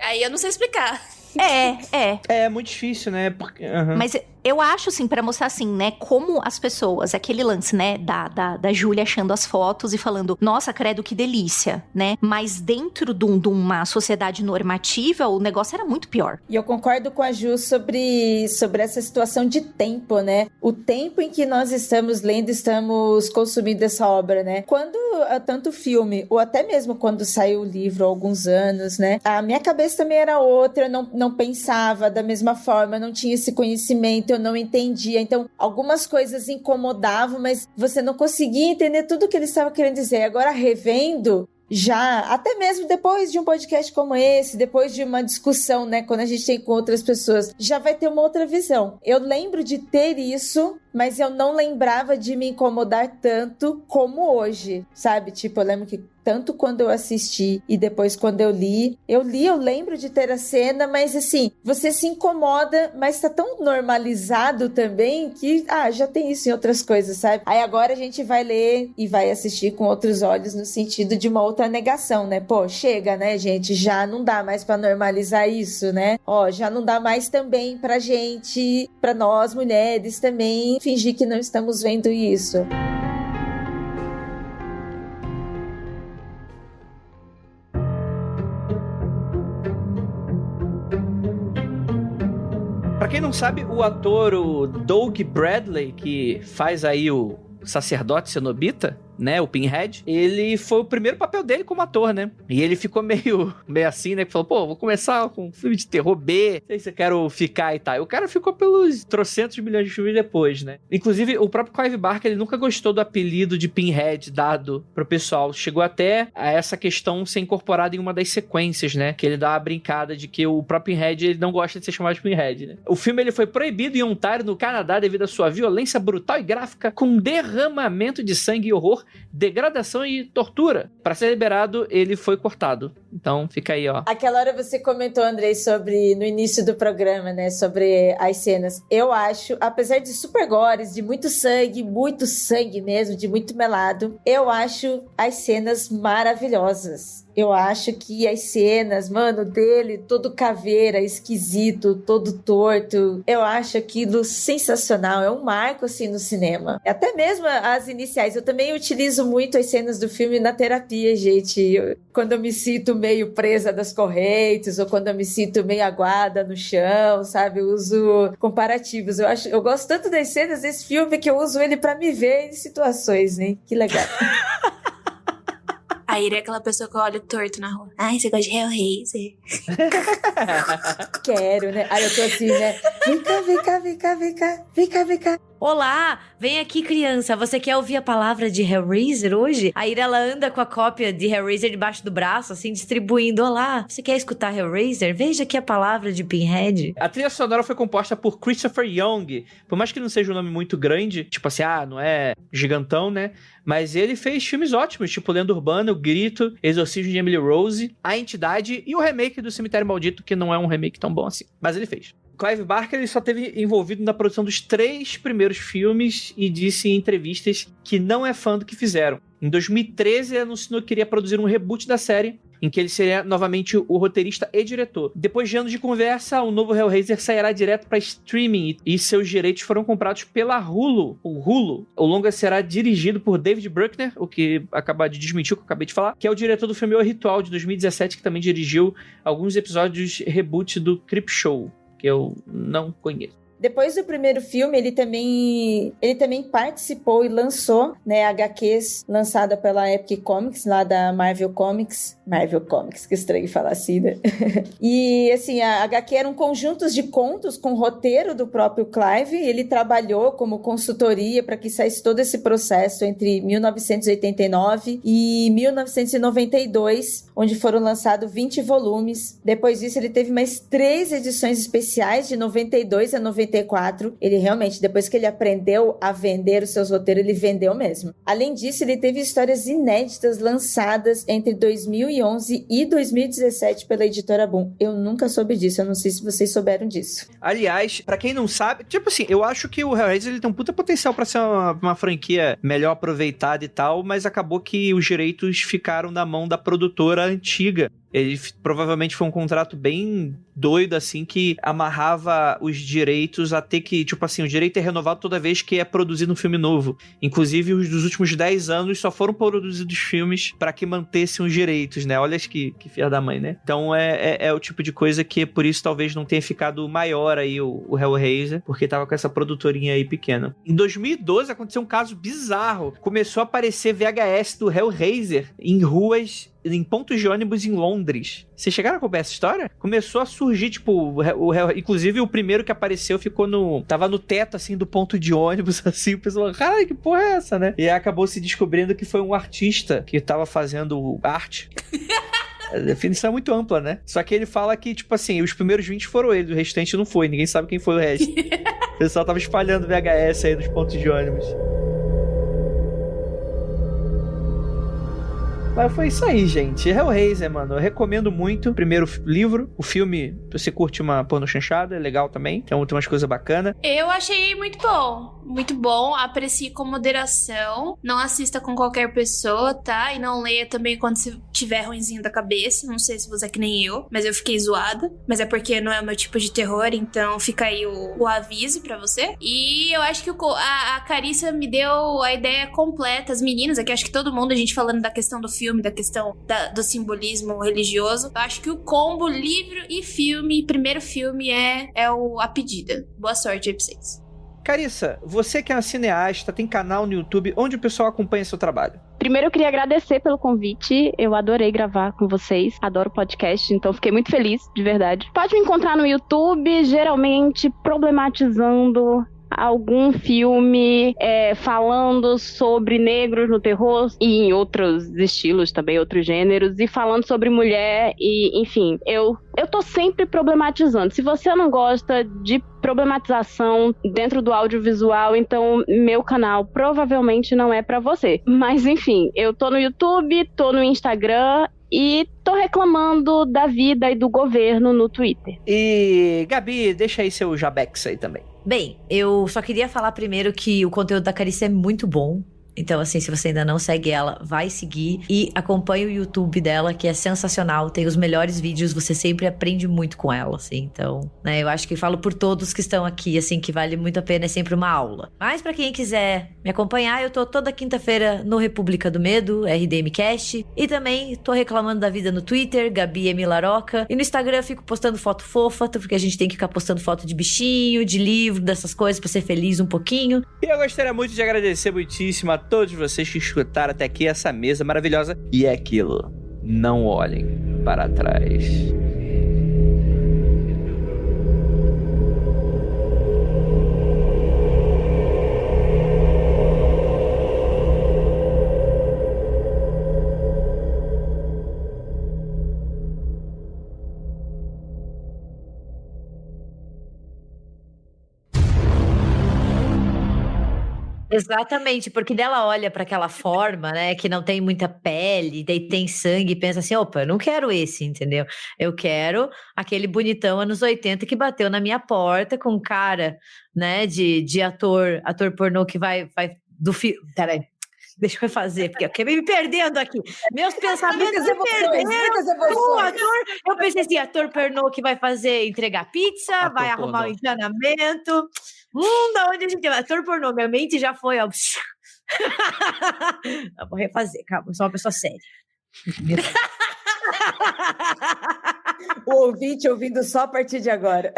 Aí eu não sei explicar. É muito difícil, né? Porque, Mas Eu acho, assim, pra mostrar, assim, né, como as pessoas, aquele lance, né, da Júlia achando as fotos e falando, nossa, credo, que delícia, né? Mas dentro de uma sociedade normativa, o negócio era muito pior. E eu concordo com a Ju sobre essa situação de tempo, né? O tempo em que nós estamos lendo, estamos consumindo essa obra, né? Quando tanto o filme, ou até mesmo quando saiu o livro há alguns anos, né? A minha cabeça também era outra, eu não pensava da mesma forma, eu não tinha esse conhecimento, eu não entendia. Então, algumas coisas incomodavam, mas você não conseguia entender tudo o que ele estava querendo dizer. Agora, revendo, já, até mesmo depois de um podcast como esse, depois de uma discussão, né, quando a gente tem com outras pessoas, já vai ter uma outra visão. Eu lembro de ter isso, mas eu não lembrava de me incomodar tanto como hoje, sabe? Tipo, eu lembro que tanto quando eu assisti e depois quando eu lembro de ter a cena, mas assim, você se incomoda, mas tá tão normalizado também que, já tem isso em outras coisas, sabe? Aí agora a gente vai ler e vai assistir com outros olhos no sentido de uma outra negação, né? Pô, chega, né, gente? Já não dá mais pra normalizar isso, né? Já não dá mais também pra gente, pra nós mulheres também, fingir que não estamos vendo isso. Pra quem não sabe, o ator, o Doug Bradley, que faz aí o sacerdote cenobita, né, o Pinhead, ele foi o primeiro papel dele como ator, né? E ele ficou meio assim, né? Que falou, pô, vou começar com um filme de terror B, não sei se eu quero ficar e tal. E o cara ficou pelos trocentos milhões de filmes depois, né? Inclusive, o próprio Clive Barker, ele nunca gostou do apelido de Pinhead dado pro pessoal. Chegou até a essa questão ser incorporada em uma das sequências, né? Que ele dá uma brincada de que o próprio Pinhead, ele não gosta de ser chamado de Pinhead, né? O filme, ele foi proibido em Ontário, no Canadá, devido à sua violência brutal e gráfica, com derramamento de sangue e horror, degradação e tortura. Para ser liberado, ele foi cortado. Então, fica aí, ó. Aquela hora você comentou, Andrei, sobre, no início do programa, né, sobre as cenas. Eu acho, apesar de super gores, de muito sangue mesmo, de muito melado, eu acho as cenas maravilhosas. Eu acho que as cenas, mano, dele, todo caveira, esquisito, todo torto, eu acho aquilo sensacional. É um marco, assim, no cinema. Até mesmo as iniciais. Eu também utilizo muito as cenas do filme na terapia, gente. Quando eu me sinto meio presa das correntes, ou quando eu me sinto meio aguada no chão, sabe? Eu uso comparativos. Eu gosto tanto das cenas desse filme que eu uso ele pra me ver em situações, né? Que legal. A Ira é aquela pessoa que olha torto na rua. Ai, você gosta de Hellraiser? Quero, né? Aí eu tô assim, né? Vem cá. Olá, vem aqui, criança. Você quer ouvir a palavra de Hellraiser hoje? A Ira, ela anda com a cópia de Hellraiser debaixo do braço, assim, distribuindo. Olá, você quer escutar Hellraiser? Veja aqui a palavra de Pinhead. A trilha sonora foi composta por Christopher Young. Por mais que não seja um nome muito grande, tipo assim, não é gigantão, né? Mas ele fez filmes ótimos, tipo Lenda Urbana, O Grito, Exorcismo de Emily Rose, A Entidade e o remake do Cemitério Maldito, que não é um remake tão bom assim. Mas ele fez. Clive Barker, ele só esteve envolvido na produção dos 3 primeiros filmes e disse em entrevistas que não é fã do que fizeram. Em 2013, ele anunciou que queria produzir um reboot da série, em que ele seria novamente o roteirista e diretor. Depois de anos de conversa, o novo Hellraiser sairá direto para streaming e seus direitos foram comprados pela Hulu. O longa será dirigido por David Bruckner, o que acaba de desmentir o que eu acabei de falar, que é o diretor do filme O Ritual, de 2017, que também dirigiu alguns episódios reboot do Creepshow, que eu não conheço. Depois do primeiro filme, ele também participou e lançou, né, HQs lançada pela Epic Comics, lá da Marvel Comics, que estranho falar assim, né? E, assim, a HQ eram conjuntos de contos com roteiro do próprio Clive. Ele trabalhou como consultoria para que saísse todo esse processo entre 1989 e 1992, onde foram lançados 20 volumes. Depois disso, ele teve mais 3 edições especiais, de 92 a 94. Ele realmente, depois que ele aprendeu a vender os seus roteiros, ele vendeu mesmo. Além disso, ele teve histórias inéditas lançadas entre 2011 e 2017 pela editora Boom. Eu nunca soube disso, eu não sei se vocês souberam disso. Aliás, pra quem não sabe, tipo assim, eu acho que o Hellraiser, ele tem um puta potencial pra ser uma franquia melhor aproveitada e tal, mas acabou que os direitos ficaram na mão da produtora antiga. Ele provavelmente foi um contrato bem doido, assim, que amarrava os direitos a ter que, tipo assim, o direito é renovado toda vez que é produzido um filme novo. Inclusive, os dos últimos 10 anos só foram produzidos filmes pra que mantessem os direitos, né? Olha que filha da mãe, né? Então é o tipo de coisa que por isso talvez não tenha ficado maior aí o Hellraiser, porque tava com essa produtorinha aí pequena. Em 2012 aconteceu um caso bizarro. Começou a aparecer VHS do Hellraiser em ruas, em pontos de ônibus em Londres. Vocês chegaram a acompanhar essa história? Começou a surgir, tipo, inclusive o primeiro que apareceu tava no teto, assim, do ponto de ônibus, assim, o pessoal, caralho, que porra é essa, né? E aí acabou se descobrindo que foi um artista que tava fazendo arte. A definição é muito ampla, né? Só que ele fala que, tipo assim, os primeiros 20 foram ele, o restante não foi, ninguém sabe quem foi o resto. O pessoal tava espalhando VHS aí nos pontos de ônibus. Mas foi isso aí, gente. Hellraiser, mano, eu recomendo muito. Primeiro livro, o filme, se você curte uma porno chanchada, é legal também. Então tem umas coisas bacanas. Eu achei muito bom. Muito bom. Aprecie com moderação. Não assista com qualquer pessoa, tá? E não leia também quando você tiver ruinzinho da cabeça. Não sei se você é que nem eu, mas eu fiquei zoada. Mas é porque não é o meu tipo de terror, então fica aí o aviso pra você. E eu acho que a Carissa me deu a ideia completa. As meninas aqui, acho que todo mundo, a gente falando da questão do filme, da questão do simbolismo religioso. Eu acho que o combo livro e filme, primeiro filme é a pedida. Boa sorte aí pra vocês. Carissa, você que é uma cineasta, tem canal no YouTube, onde o pessoal acompanha seu trabalho? Primeiro eu queria agradecer pelo convite, eu adorei gravar com vocês, adoro podcast, então fiquei muito feliz, de verdade. Pode me encontrar no YouTube, geralmente problematizando algum filme falando sobre negros no terror e em outros estilos também, outros gêneros, e falando sobre mulher e, enfim, eu tô sempre problematizando. Se você não gosta de problematização dentro do audiovisual, então meu canal provavelmente não é pra você. Mas, enfim, eu tô no YouTube, tô no Instagram e tô reclamando da vida e do governo no Twitter. E, Gabi, deixa aí seu jabex aí também. Bem, eu só queria falar primeiro que o conteúdo da Carissa é muito bom. Então, assim, se você ainda não segue ela, vai seguir. E acompanhe o YouTube dela, que é sensacional. Tem os melhores vídeos, você sempre aprende muito com ela, assim. Então, né, eu acho que falo por todos que estão aqui, assim, que vale muito a pena, é sempre uma aula. Mas pra quem quiser me acompanhar, eu tô toda quinta-feira no República do Medo, RDMcast. E também tô reclamando da vida no Twitter, Gabi M. Laroca. E no Instagram eu fico postando foto fofa, porque a gente tem que ficar postando foto de bichinho, de livro, dessas coisas, pra ser feliz um pouquinho. E eu gostaria muito de agradecer muitíssimo a todos vocês que escutaram até aqui essa mesa maravilhosa. E é aquilo, não olhem para trás. Exatamente, porque dela olha para aquela forma, né, que não tem muita pele, daí tem sangue, e pensa assim, opa, eu não quero esse, entendeu? Eu quero aquele bonitão anos 80 que bateu na minha porta com cara, né, de ator pornô que vai do filme. Peraí, deixa eu refazer, porque eu acabei me perdendo aqui. Meus pensamentos se perderam. Eu pensei assim, ator pornô que vai entregar pizza, ator vai arrumar pornô. O encanamento. Da onde a gente vai? Ator pornô, minha mente já foi, ó. Vou refazer, calma, eu sou uma pessoa séria. O ouvinte ouvindo só a partir de agora.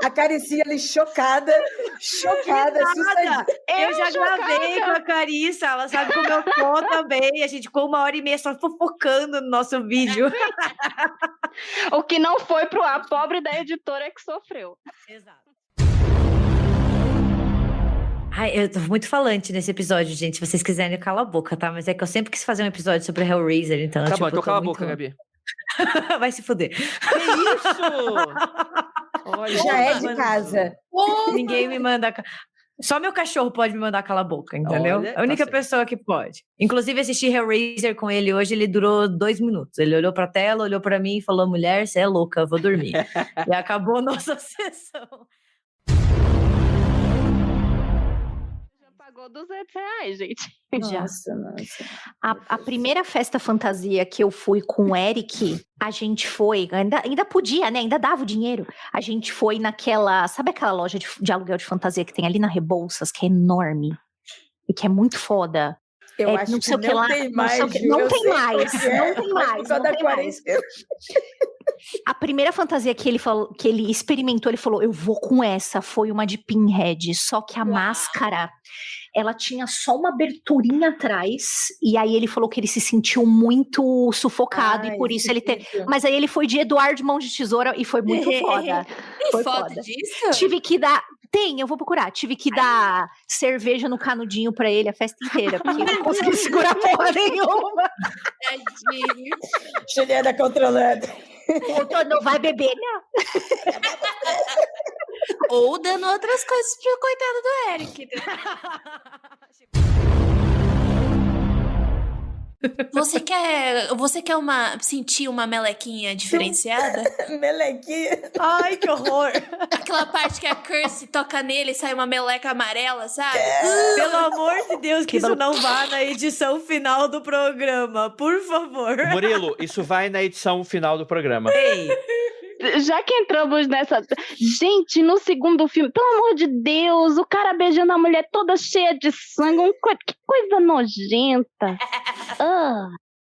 A Caricinha ali chocada, assustadinha. Eu já gravei com a Carissa, ela sabe como eu tô também. A gente ficou 1h30 só fofocando no nosso vídeo. O que não foi a pobre da editora que sofreu. Exato. Ai, eu tô muito falante nesse episódio, gente. Se vocês quiserem, cala a boca, tá? Mas é que eu sempre quis fazer um episódio sobre Hellraiser, então... Tá bom, então cala a boca, Gabi. Vai se fuder. Que isso? Olha, já é de casa. Ninguém me manda... Só meu cachorro pode me mandar calar a boca, entendeu? Olha, a única pessoa que pode. Inclusive, assisti Hellraiser com ele hoje, ele durou 2 minutos. Ele olhou pra tela, olhou pra mim e falou, mulher, você é louca, eu vou dormir. E acabou a nossa sessão. pagou R$200, gente. Já. Nossa. A primeira festa fantasia que eu fui com o Eric, a gente foi, ainda podia, né? Ainda dava o dinheiro. A gente foi naquela, sabe aquela loja de aluguel de fantasia que tem ali na Rebouças, que é enorme e que é muito foda? Eu acho não que sei o que não lá, tem não mais, sei o que- Ju, não eu tem sei mais, qual que é, não tem mas mais, por causa não da tem mais. quarentena. A primeira fantasia que ele falou, que ele experimentou, ele falou, eu vou com essa, foi uma de Pinhead, só que a máscara, ela tinha só uma aberturinha atrás, e aí ele falou que ele se sentiu muito sufocado, e por isso ele teve... Mas aí ele foi de Eduardo Mão de Tesoura, e foi muito foda. Tem Foi foto foda. disso? Tive que dar... Tem, eu vou procurar. Tive que dar cerveja no canudinho pra ele a festa inteira, porque eu não consegui segurar porra nenhuma. Tadinho. Juliana controlando. Não vai beber, não. Ou dando outras coisas pro coitado do Eric. Você quer sentir uma melequinha diferenciada? Melequinha. Ai, que horror. Aquela parte que a Kirsten toca nele e sai uma meleca amarela, sabe? Pelo amor de Deus, que isso não vá na edição final do programa, por favor. Murilo, isso vai na edição final do programa. Ei, Já que entramos nessa... Gente, no segundo filme, pelo amor de Deus, o cara beijando a mulher toda cheia de sangue, que coisa nojenta.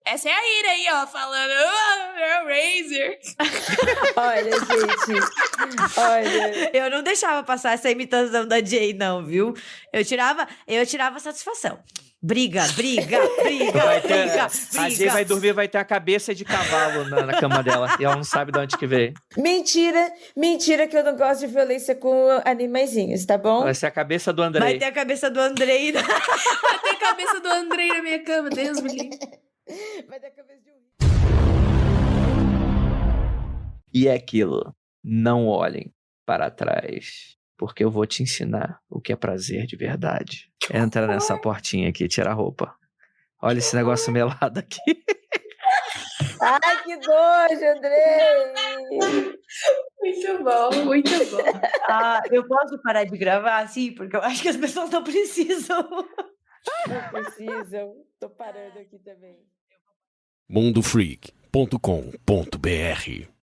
Essa é a Ira aí, ó, falando Hellraiser. Olha, gente. Olha. eu não deixava passar essa imitação da Jay, não, viu? Eu tirava satisfação. Briga. A Jay vai dormir, vai ter a cabeça de cavalo na cama dela. E ela não sabe de onde que veio. Mentira que eu não gosto de violência com animaizinhos, tá bom? Vai ser a cabeça do Andrei. Vai ter a cabeça do Andrei. Vai ter a cabeça do Andrei na minha cama, Deus me livre. Vai ter a cabeça de um... E é aquilo. Não olhem para trás. Porque eu vou te ensinar o que é prazer de verdade. Entra nessa portinha aqui, tira a roupa. Olha esse negócio melado aqui. Ai, que nojo, Andrei! Muito bom, muito bom. Eu posso parar de gravar assim? Porque eu acho que as pessoas não precisam. Não precisam. Tô parando aqui também. mundofreak.com.br